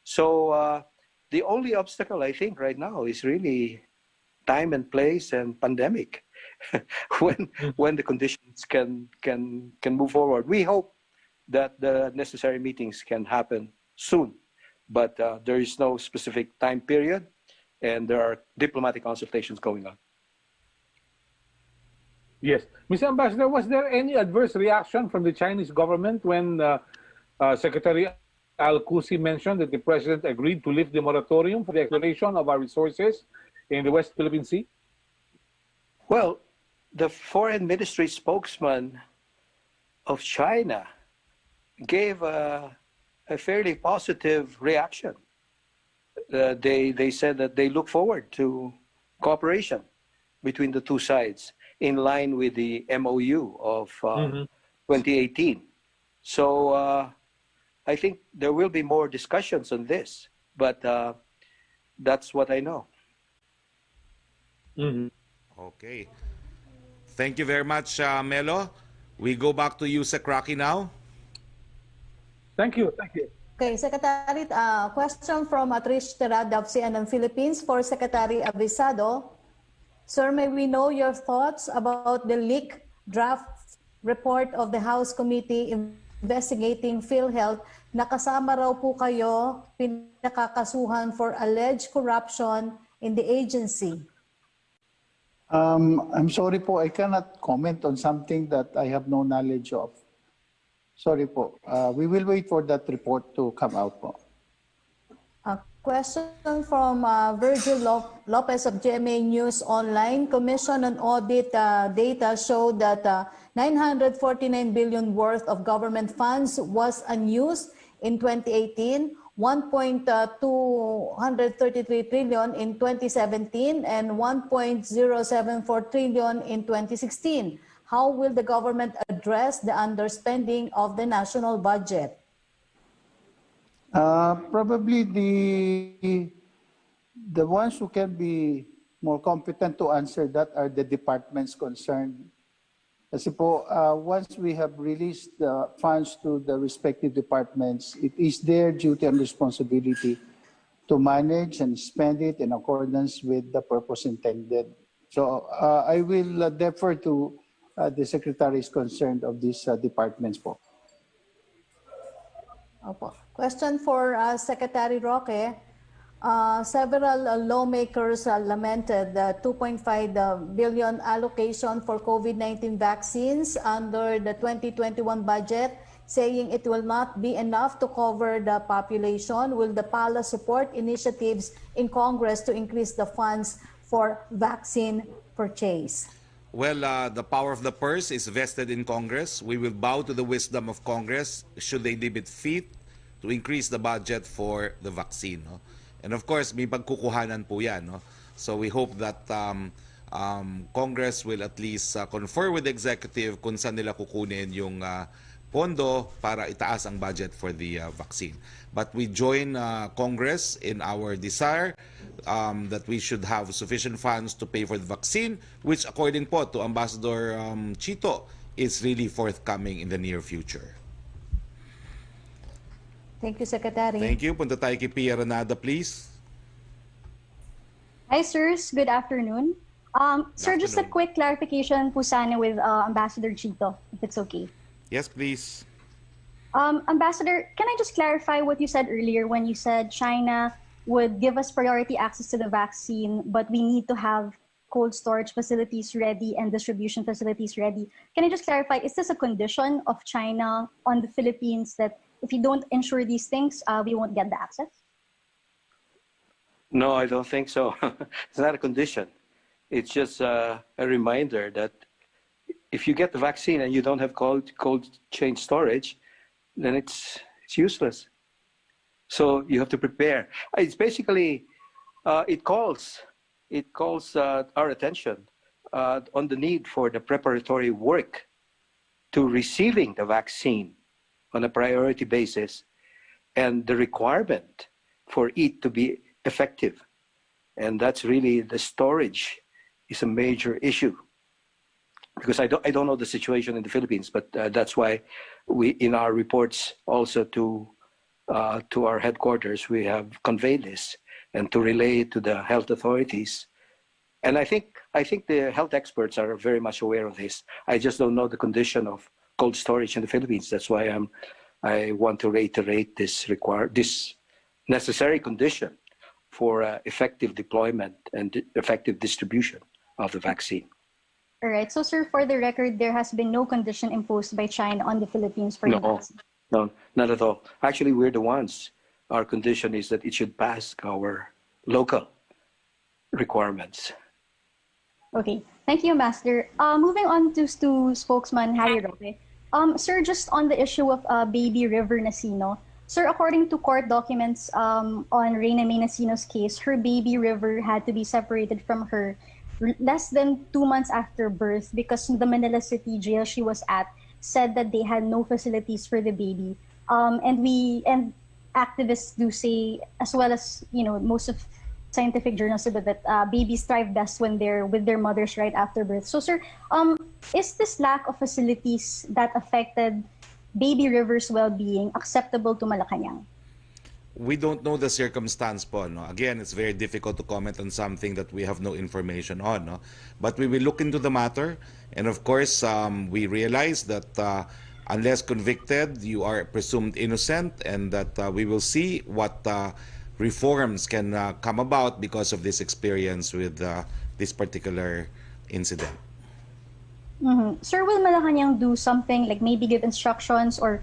Speaker 13: So the only obstacle, I think, right now is really time and place and pandemic. when the conditions can move forward. We hope that the necessary meetings can happen soon, but there is no specific time period, and there are diplomatic consultations going on.
Speaker 15: Yes. Mr. Ambassador, was there any adverse reaction from the Chinese government when Secretary Al-Kusi mentioned that the President agreed to lift the moratorium for the exploration of our resources in the West Philippine Sea?
Speaker 13: Well, the Foreign Ministry spokesman of China gave a fairly positive reaction. They said that they look forward to cooperation between the two sides in line with the MOU of 2018. So I think there will be more discussions on this, but that's what I know.
Speaker 9: Okay. Thank you very much, Melo. We go back to you, Roque, now.
Speaker 15: Thank you. Thank you.
Speaker 11: Okay, Secretary, question from Trish Terada of CNN Philippines for Secretary Abisado. Sir, may we know your thoughts about the leaked draft report of the House Committee investigating PhilHealth? Nakasama raw po kayo pinakakasuhan for alleged corruption in the agency.
Speaker 10: I'm sorry po, I cannot comment on something that I have no knowledge of. Sorry po. We will wait for that report to come out po.
Speaker 11: A question from Virgil Lopez of GMA News Online. Commission on Audit data showed that 949 billion worth of government funds was unused in 2018, 1.233 trillion in 2017, and 1.074 trillion in 2016. How will the government address the underspending of the national budget?
Speaker 10: Probably the ones who can be more competent to answer that are the departments concerned. Kasi po, once we have released the funds to the respective departments, it is their duty and responsibility to manage and spend it in accordance with the purpose intended. So I will defer to the Secretary is concerned of these departments po.
Speaker 11: Opo. Question for Secretary Roque. Several lawmakers lamented the 2.5 billion allocation for COVID-19 vaccines under the 2021 budget, saying it will not be enough to cover the population. Will the PALA support initiatives in Congress to increase the funds for vaccine purchase?
Speaker 9: Well, the power of the purse is vested in Congress. We will bow to the wisdom of Congress should they deem it fit to increase the budget for the vaccine. No? And of course, may pagkukuhanan po yan. No? So we hope that Congress will at least confer with the executive kung saan nila kukunin yung pondo para itaas ang budget for the vaccine. But we join Congress in our desire that we should have sufficient funds to pay for the vaccine, which according po to Ambassador Chito is really forthcoming in the near future.
Speaker 11: Thank you, Secretary.
Speaker 9: Thank you. Punta tayo kay Pia Renada, please.
Speaker 12: Hi, sirs. Good afternoon. Sir, just a quick clarification po sana with Ambassador Chito, if it's okay.
Speaker 9: Yes, please.
Speaker 12: Ambassador, can I just clarify what you said earlier when you said China would give us priority access to the vaccine, but we need to have cold storage facilities ready and distribution facilities ready. Can I just clarify, is this a condition of China on the Philippines that if you don't ensure these things, we won't get the access?
Speaker 13: No, I don't think so. It's not a condition. It's just a reminder that if you get the vaccine and you don't have cold chain storage, then it's useless. So you have to prepare. It's basically, it calls our attention on the need for the preparatory work to receiving the vaccine on a priority basis and the requirement for it to be effective. And that's really the storage is a major issue. Because I don't know the situation in the Philippines, but that's why we, in our reports also to our headquarters, we have conveyed this and to relay it to the health authorities. And I think the health experts are very much aware of this. I just don't know the condition of cold storage in the Philippines. That's why I want to reiterate this necessary condition for effective deployment and effective distribution of the vaccine.
Speaker 12: All right. So, sir, for the record, there has been no condition imposed by China on the Philippines for the vaccine?
Speaker 13: No, not at all. Actually, we're the ones. Our condition is that it should pass our local requirements.
Speaker 12: Okay. Thank you, Ambassador. Moving on to spokesman Harry Roque. Sir, just on the issue of Baby River Nasino, sir, according to court documents on Reyna May Nasino's case, her baby River had to be separated from her less than 2 months after birth because the Manila City jail she was at said that they had no facilities for the baby. And activists do say, as well as most of scientific journals say that babies thrive best when they're with their mothers right after birth. So, sir, is this lack of facilities that affected Baby River's well-being acceptable to Malacanang?
Speaker 9: We don't know the circumstance po. No? Again, it's very difficult to comment on something that we have no information on. No? But we will look into the matter. And of course, we realize that unless convicted, you are presumed innocent, and that we will see what reforms can come about because of this experience with this particular incident.
Speaker 12: Mm-hmm. Sir, will Malacanang do something like maybe give instructions or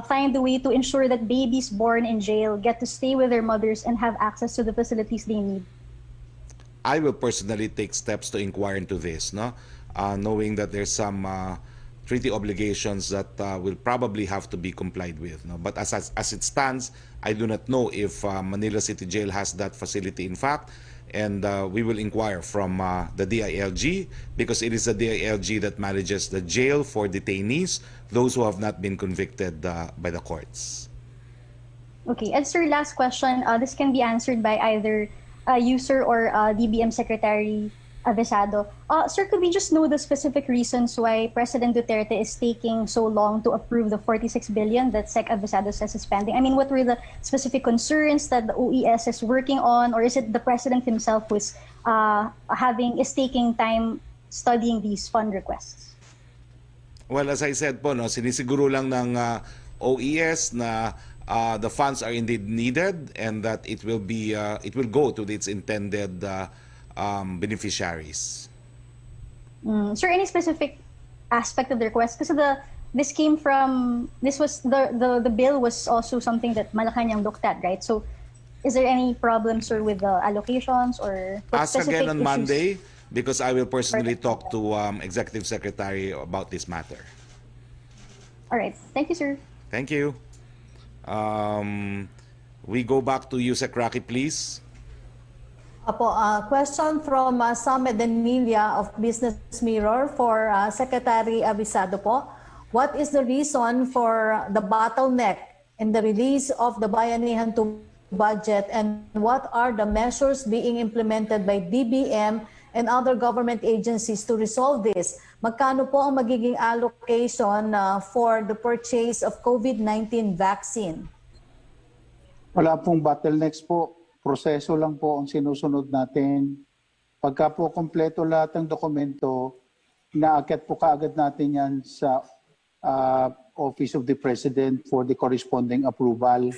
Speaker 12: find a way to ensure that babies born in jail get to stay with their mothers and have access to the facilities they need?
Speaker 9: I will personally take steps to inquire into this, no? Knowing that there's some treaty obligations that will probably have to be complied with. No? But as it stands, I do not know if Manila City Jail has that facility in fact, and we will inquire from the DILG, because it is the DILG that manages the jail for detainees, those who have not been convicted by the courts.
Speaker 12: Okay, and sir, last question. This can be answered by either you, sir, or DBM Secretary Avisado. Sir, could we just know the specific reasons why President Duterte is taking so long to approve the 46 billion that Sec Avisado says is pending? I mean, what were the specific concerns that the OES is working on, or is it the President himself who is taking time studying these fund requests?
Speaker 9: Well, as I said po, no, sinisiguro lang ng OES na the funds are indeed needed and that it will go to its intended beneficiaries.
Speaker 12: Sir, any specific aspect of the request? Kasi this was the bill was also something that Malacanang looked at, right? So, is there any problem, sir, with the allocations or
Speaker 9: Ask
Speaker 12: specific
Speaker 9: again on
Speaker 12: issues?
Speaker 9: Monday because I will personally talk to Executive Secretary about this matter.
Speaker 12: All right. Thank you, sir.
Speaker 9: Thank you. We go back to Yusek Roque, please.
Speaker 11: Apo, question from Samed Danilia of Business Mirror for Secretary Abisado po. What is the reason for the bottleneck in the release of the Bayanihan 2 budget and what are the measures being implemented by DBM and other government agencies to resolve this? Magkano po ang magiging allocation for the purchase of COVID-19 vaccine?
Speaker 10: Wala pong bottlenecks po. Proseso lang po ang sinusunod natin. Pagka po kompleto lahat ng dokumento, inaakyat po kaagad natin yan sa Office of the President for the corresponding approval.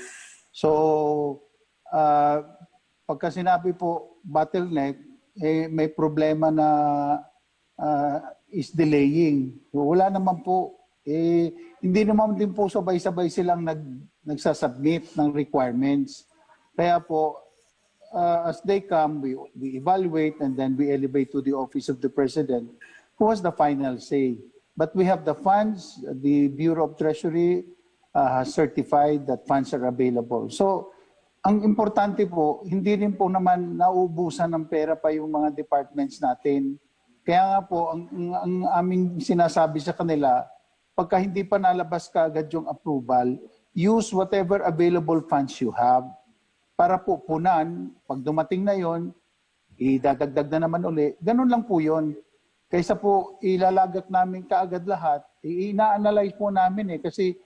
Speaker 10: So, pagka sinabi po bottleneck, may problema na is delaying. Wala naman po. Hindi naman din po sabay-sabay silang nagsasubmit ng requirements. Kaya po, as they come, we evaluate and then we elevate to the Office of the President who has the final say. But we have the funds, the Bureau of Treasury has certified that funds are available. So, ang importante po, hindi rin po naman nauubusan ng pera pa yung mga departments natin. Kaya nga po, ang aming sinasabi sa kanila, pagka hindi pa nalabas kaagad yung approval, use whatever available funds you have para po punan, pag dumating na yon, idadagdag na naman uli. Ganun lang po yon. Kaysa po ilalagak namin kaagad lahat, ina-analyze po namin kasi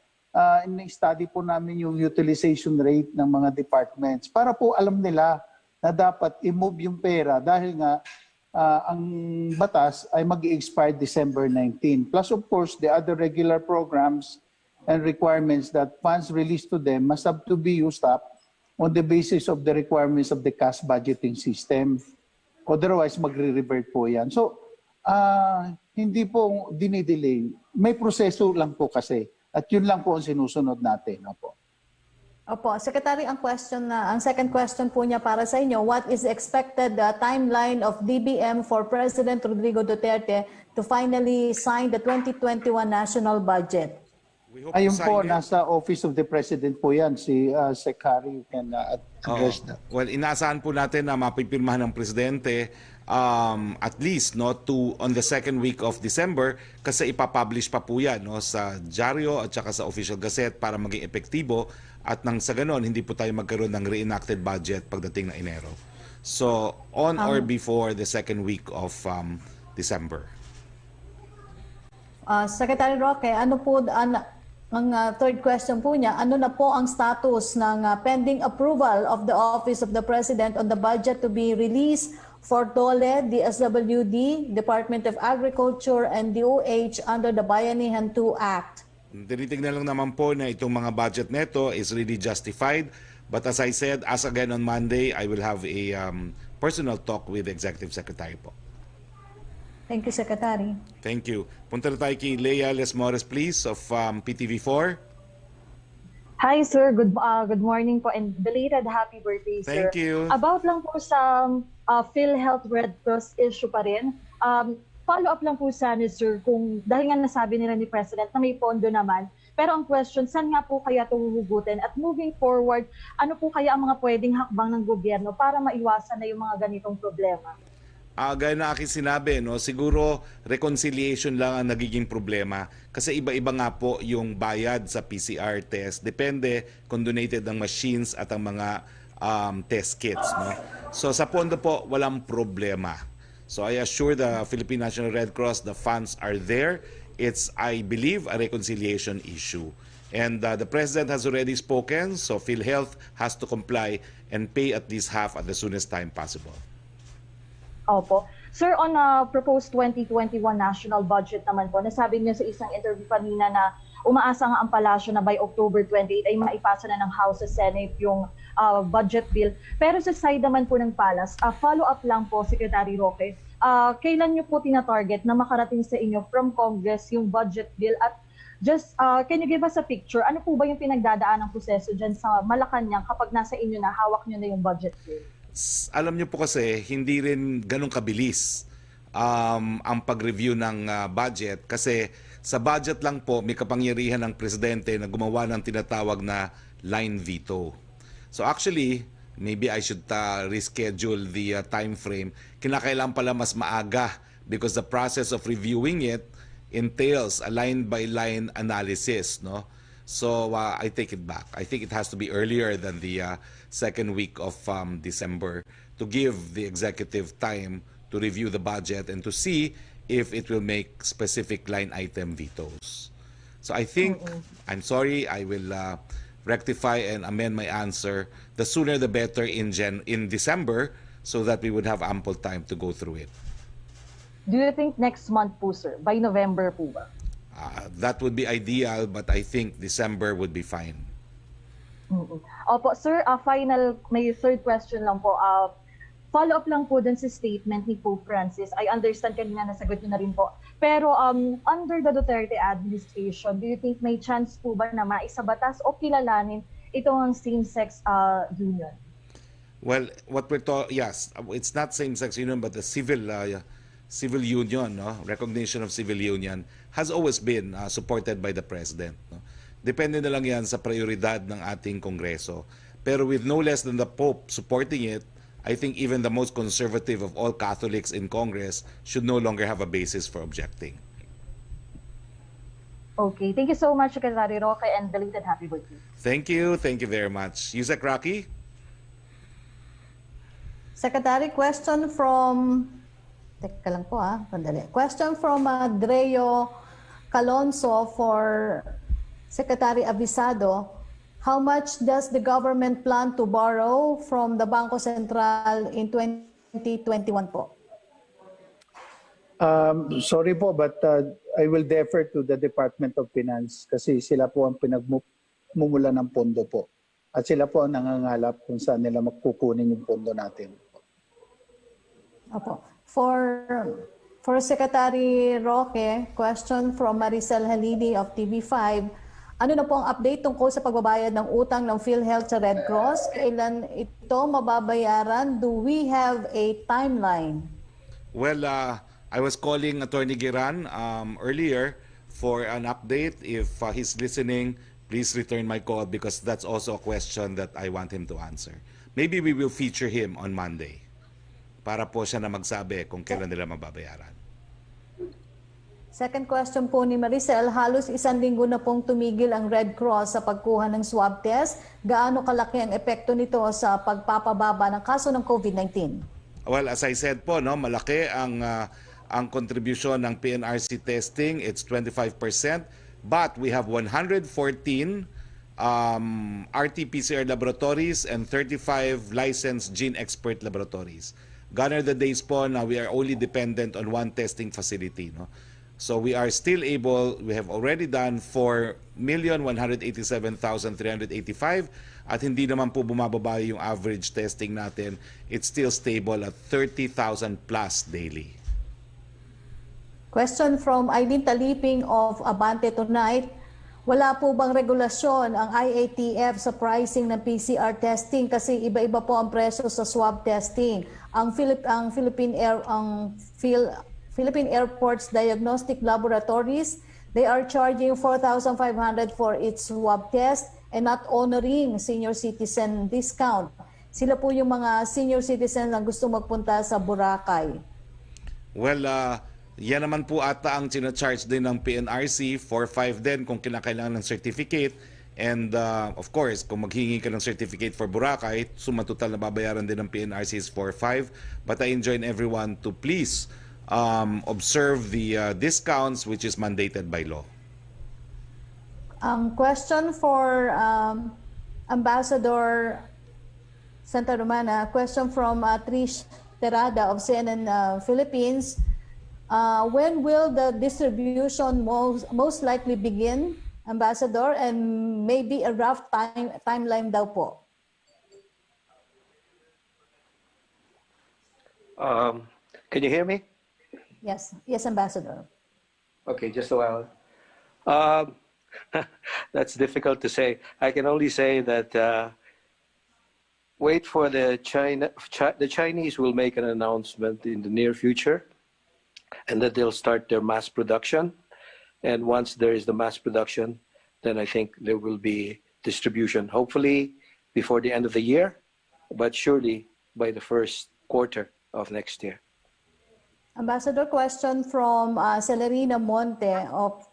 Speaker 10: in-study po namin yung utilization rate ng mga departments para po alam nila na dapat i-move yung pera dahil nga ang batas ay mag-expire December 19. Plus of course, the other regular programs and requirements that funds released to them must have to be used up on the basis of the requirements of the cash budgeting system. Otherwise, magre-revert po yan. So, hindi po dinidelay. May proseso lang po kasi. At yun lang po ang sinusunod natin.
Speaker 11: Opo, Secretary, ang second question po niya para sa inyo, what is the expected timeline of DBM for President Rodrigo Duterte to finally sign the 2021 national budget?
Speaker 10: Ayun po, nasa Office of the President po yan. Si Secretary can address that.
Speaker 9: Well, inaasahan po natin na mapipirmahan ng Presidente at least on the second week of December kasi ipapublish pa po yan sa dyaryo at saka sa Official Gazette para maging epektibo at nang sa ganon hindi po tayo magkaroon ng reenacted budget pagdating na Enero. So, on or before the second week of December.
Speaker 11: Secretary Roque, ano po ang third question po niya, ano na po ang status ng pending approval of the Office of the President on the budget to be released for DOLE, DSWD, Department of Agriculture, and DOH under the Bayanihan 2 Act?
Speaker 9: Tinitignan lang naman po na itong mga budget neto is really justified. But as I said, as again on Monday, I will have a personal talk with the Executive Secretary po.
Speaker 11: Thank you, Secretary.
Speaker 9: Thank you. Punta na tayo kay Leia Lesmores, please, of PTV4.
Speaker 16: Hi, sir. Good morning po and belated happy birthday, sir.
Speaker 9: Thank you.
Speaker 16: About lang po sa PhilHealth Red Cross issue pa rin. Follow up lang po sana, sir, kung dahil nga nasabi nila ni President na may pondo naman. Pero ang question, saan nga po kaya ito huhugutin? At moving forward, ano po kaya ang mga pwedeng hakbang ng gobyerno para maiwasan na yung mga ganitong problema?
Speaker 9: Gaya na aking sinabi, siguro reconciliation lang ang nagiging problema kasi iba-iba nga po yung bayad sa PCR test. Depende kung donated ang machines at ang mga test kits. So sa pondo po, walang problema. So I assure the Philippine National Red Cross the funds are there. It's, I believe, a reconciliation issue. And the President has already spoken, so PhilHealth has to comply and pay at least half at the soonest time possible.
Speaker 16: Opo. Sir, on proposed 2021 national budget naman po, nasabi niyo sa isang interview kanina na umaasa nga ang palasyo na by October 28 ay maipasa na ng House at Senate yung budget bill. Pero sa side naman po ng Palace, follow-up lang po, Secretary Roque, kailan niyo po tina-target na makarating sa inyo from Congress yung budget bill? At just, can you give us a picture? Ano po ba yung pinagdadaan ng proseso dyan sa Malacanang kapag nasa inyo na, hawak nyo na yung budget bill?
Speaker 9: Alam niyo po kasi, hindi rin ganun kabilis ang pag-review ng budget kasi sa budget lang po may kapangyarihan ng presidente na gumawa ng tinatawag na line veto. So actually, maybe I should reschedule the time frame. Kinakailangan pala mas maaga because the process of reviewing it entails a line-by-line analysis, no? So I take it back. I think it has to be earlier than the second week of December to give the executive time to review the budget and to see if it will make specific line item vetoes. So I think, I'm sorry, I will rectify and amend my answer. The sooner the better in December so that we would have ample time to go through it.
Speaker 16: Do you think next month po, sir? By November po ba?
Speaker 9: That would be ideal, but I think December would be fine.
Speaker 16: Opo, sir, final, may third question lang po. Follow-up lang po dun sa statement ni Pope Francis. I understand kanina nasagot niyo na rin po. Pero under the Duterte administration, do you think may chance po ba na maisabatas o kilalanin itong same-sex union?
Speaker 9: Well, what we're talking, yes, it's not same-sex union, but the civil union, no? Recognition of civil union has always been supported by the President. No? Depende na lang yan sa prioridad ng ating Kongreso. Pero with no less than the Pope supporting it, I think even the most conservative of all Catholics in Congress should no longer have a basis for objecting.
Speaker 16: Okay, thank you so much, Secretary Roque, and belated happy birthday.
Speaker 9: Thank you very much. Yusek Rocky?
Speaker 11: Secretary, question from... Teka lang po pandali. Question from Dreo Calonso for Secretary Abisado. How much does the government plan to borrow from the Banco Central in 2021 po?
Speaker 10: Sorry po, but I will defer to the Department of Finance kasi sila po ang pinagmumula ng pondo po. At sila po ang nangangalap kung saan nila magkukunin yung pondo natin.
Speaker 11: Opo. For Secretary Roque, question from Maricel Halidi of TV5. Ano na po ang update tungkol sa pagbabayad ng utang ng PhilHealth sa Red Cross? Kailan ito mababayaran? Do we have a timeline?
Speaker 9: Well, I was calling Attorney Giran earlier for an update. If he's listening, please return my call because that's also a question that I want him to answer. Maybe we will feature him on Monday para po siya na magsabi kung kailan nila mababayaran.
Speaker 11: Second question po ni Maricel, halos 1 linggo na pong tumigil ang Red Cross sa pagkuha ng swab test. Gaano kalaki ang epekto nito sa pagpapababa ng kaso ng COVID-19?
Speaker 9: Well, as I said po, no, malaki ang contribution ng PNRC testing. It's 25%. But we have 114 RT-PCR laboratories and 35 licensed gene expert laboratories. Gone are the days po na we are only dependent on one testing facility. No? So we are still able, we have already done 4,187,385 at hindi naman po bumababa yung average testing natin. It's still stable at 30,000 plus daily.
Speaker 11: Question from Aileen Taliping of Abante Tonight. Wala po bang regulasyon ang IATF sa pricing ng PCR testing kasi iba-iba po ang presyo sa swab testing. Ang Philippine Airports Diagnostic Laboratories, they are charging 4,500 for its swab test and not honoring senior citizen discount. Sila po yung mga senior citizen na gusto magpunta sa Boracay.
Speaker 9: Well, yan naman po ata ang charge din ng PNRC, 4,500 din kung kinakailangan ng certificate. And of course, kung maghingi ka ng certificate for Boracay, sumatotal na babayaran din ng PNRC is 4,500. But I enjoin everyone to please observe the discounts which is mandated by law.
Speaker 11: Question for Ambassador Santa Romana. Question from Trish Terada of CNN Philippines. When will the distribution most likely begin, Ambassador? And maybe a rough timeline daw po.
Speaker 13: Can you hear me?
Speaker 11: Yes, Ambassador.
Speaker 13: Okay, just a while. That's difficult to say. I can only say that wait for the Chinese will make an announcement in the near future, and that they'll start their mass production. And once there is the mass production, then I think there will be distribution, hopefully before the end of the year, but surely by the first quarter of next year.
Speaker 11: Ambassador, question from Celerina Monte of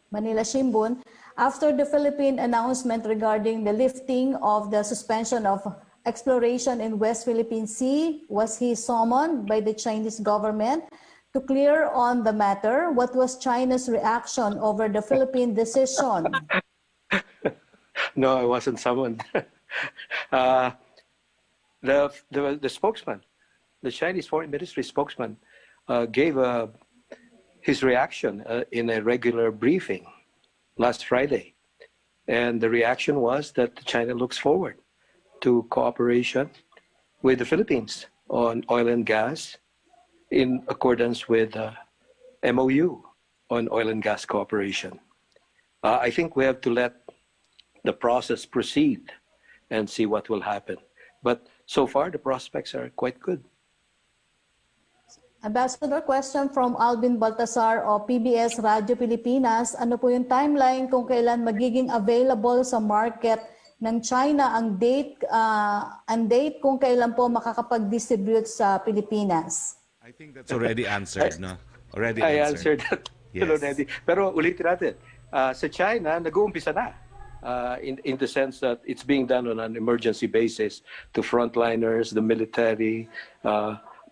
Speaker 11: Manila Shimbun. After the Philippine announcement regarding the lifting of the suspension of exploration in West Philippine Sea, was he summoned by the Chinese government to clear on the matter? What was China's reaction over the Philippine decision?
Speaker 13: No, I wasn't summoned. The spokesman, the Chinese Foreign Ministry spokesman, gave his reaction in a regular briefing last Friday. And the reaction was that China looks forward to cooperation with the Philippines on oil and gas in accordance with MOU on oil and gas cooperation. I think we have to let the process proceed and see what will happen. But so far, the prospects are quite good.
Speaker 11: Ambassador, question from Alvin Baltasar o PBS Radio Pilipinas. Ano po yung timeline kung kailan magiging available sa market ng China ang date kung kailan po makakapag-distribute sa Pilipinas?
Speaker 9: I think that's already answered, no? Already
Speaker 13: I
Speaker 9: answered.
Speaker 13: answered that
Speaker 9: Yes.
Speaker 13: already. Pero ulitin natin, sa China, nag-uumpisa na. In the sense that it's being done on an emergency basis to frontliners, the military,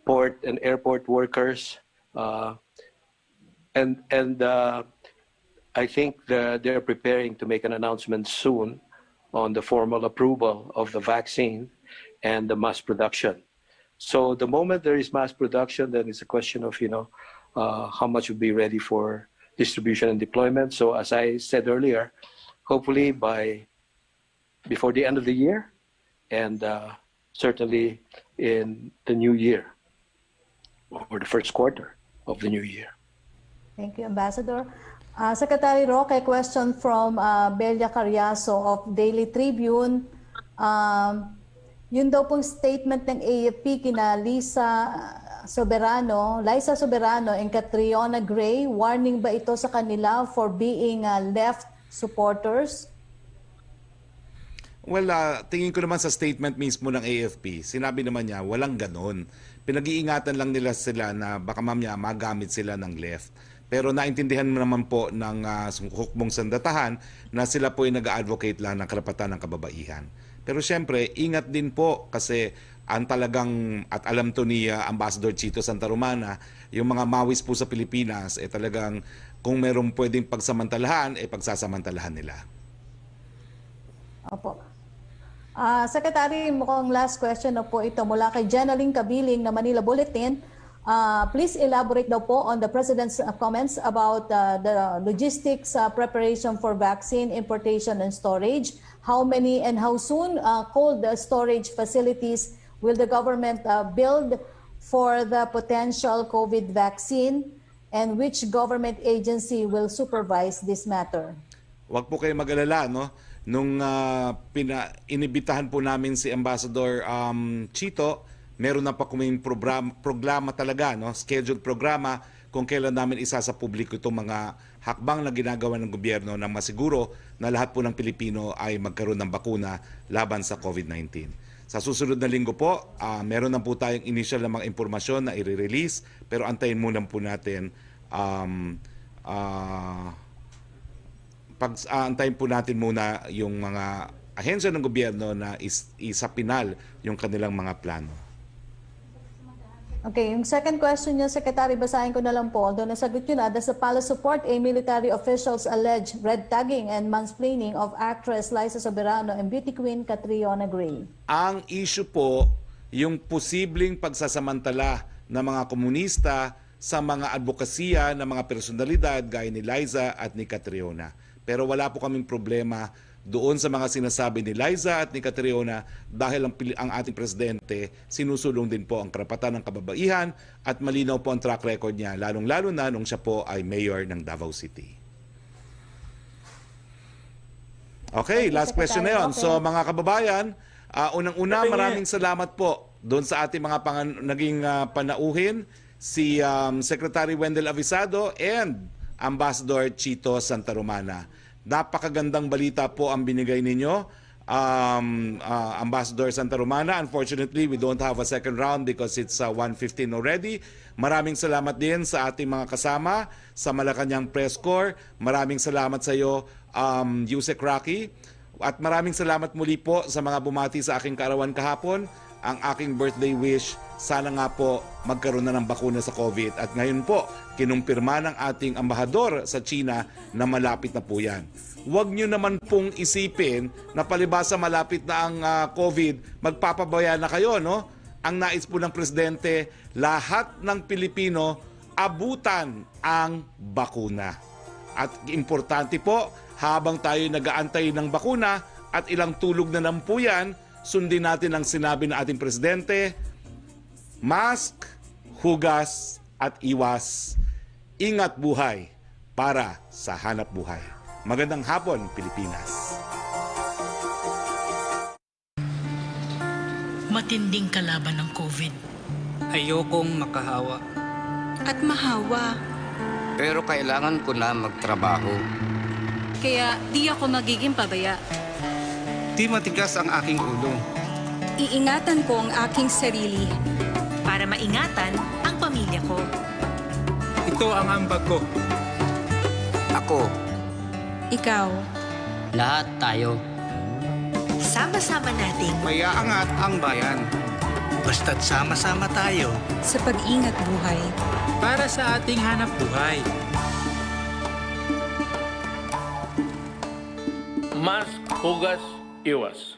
Speaker 13: port and airport workers, and I think they're preparing to make an announcement soon on the formal approval of the vaccine and the mass production. So the moment there is mass production, then it's a question of how much will be ready for distribution and deployment. So as I said earlier, hopefully before the end of the year, and certainly in the new year, or the first quarter of the new year.
Speaker 11: Thank you, Ambassador. Secretary Roque, question from Belia Carriazo of Daily Tribune. Yun daw pong statement ng AFP kina Liza Soberano and Catriona Gray, warning ba ito sa kanila for being left supporters?
Speaker 9: Well, tingin ko naman sa statement mismo ng AFP, sinabi naman niya, walang ganon. Pinag-iingatan lang nila sila na baka mamaya magamit sila ng left. Pero naintindihan naman po ng hukbong sandatahan na sila po ay nag-advocate lang ng karapatan ng kababaihan. Pero syempre, ingat din po kasi ang talagang, at alam to ni Ambassador Chito Santa Romana, yung mga mawis po sa Pilipinas, talagang kung merong pwedeng pagsamantalahan, pagsasamantalahan nila.
Speaker 11: Opo. Secretary, mukhang last question na po ito mula kay Jenaline Cabiling na Manila Bulletin. Please elaborate daw po on the President's comments about the logistics preparation for vaccine importation and storage. How many and how soon cold storage facilities will the government build for the potential COVID vaccine? And which government agency will supervise this matter?
Speaker 9: Huwag po kayo mag-alala, no? Nung inibitahan po namin si Ambassador Chito, meron na pa kuming programa talaga, no? Scheduled programa kung kailan namin isa sa publiko itong mga hakbang na ginagawa ng gobyerno na masiguro na lahat po ng Pilipino ay magkaroon ng bakuna laban sa COVID-19. Sa susunod na linggo po, meron na po tayong initial na mga impormasyon na i-release, pero antayin muna po natin antayin po natin muna yung mga ahensya ng gobyerno na isapinal yung kanilang mga plano.
Speaker 11: Okay, yung second question niya, Secretary, basahin ko na lang po. Doon nasagot yun na, does the palace support a military officials alleged red tagging and mansplaining of actress Liza Soberano and beauty queen Catriona Gray?
Speaker 9: Ang issue po, yung posibleng pagsasamantala ng mga komunista sa mga advokasya ng mga personalidad gaya ni Liza at ni Catriona. Pero wala po kaming problema doon sa mga sinasabi ni Liza at ni Catriona dahil ang ating presidente sinusulong din po ang karapatan ng kababaihan at malinaw po ang track record niya, lalong-lalo na nung siya po ay mayor ng Davao City. Okay, last question na yun. So mga kababayan, unang-una maraming salamat po doon sa ating mga naging panauhin, si Secretary Wendell Avisado and Ambassador Chito Santa Romana. Napakagandang balita po ang binigay ninyo, Ambassador Santa Romana. Unfortunately, we don't have a second round because it's 1:15 already. Maraming salamat din sa ating mga kasama sa Malacanang Press Corps. Maraming salamat sa iyo, Yusek Roque. At maraming salamat muli po sa mga bumati sa aking kaarawan kahapon. Ang aking birthday wish, sana nga po magkaroon na ng bakuna sa COVID. At ngayon po, kinumpirma ng ating ambahador sa China na malapit na po yan. Huwag nyo naman pong isipin na palibasa malapit na ang COVID, magpapabaya na kayo, no? Ang nais po ng presidente, lahat ng Pilipino abutan ang bakuna. At importante po, habang tayo nag-aantay ng bakuna at ilang tulog na lang po yan, sundin natin ang sinabi ng ating presidente, mask, hugas at iwas, ingat buhay para sa hanap buhay. Magandang hapon, Pilipinas.
Speaker 1: Matinding kalaban ng COVID.
Speaker 2: Ayokong makahawa.
Speaker 3: At mahawa.
Speaker 4: Pero kailangan ko na magtrabaho.
Speaker 3: Kaya di ako magiging pabaya.
Speaker 5: Di matigas ang aking ulo.
Speaker 3: Iingatan ko ang aking sarili.
Speaker 6: Para maingatan ang pamilya ko.
Speaker 2: Ito ang ambag ko.
Speaker 4: Ako,
Speaker 3: Ikaw.
Speaker 4: lahat tayo.
Speaker 6: Sama-sama nating
Speaker 5: Maiaangat ang bayan.
Speaker 7: Basta't sama-sama tayo.
Speaker 3: Sa pag-ingat buhay.
Speaker 2: Para sa ating hanap buhay.
Speaker 8: Mask, hugas, iwas.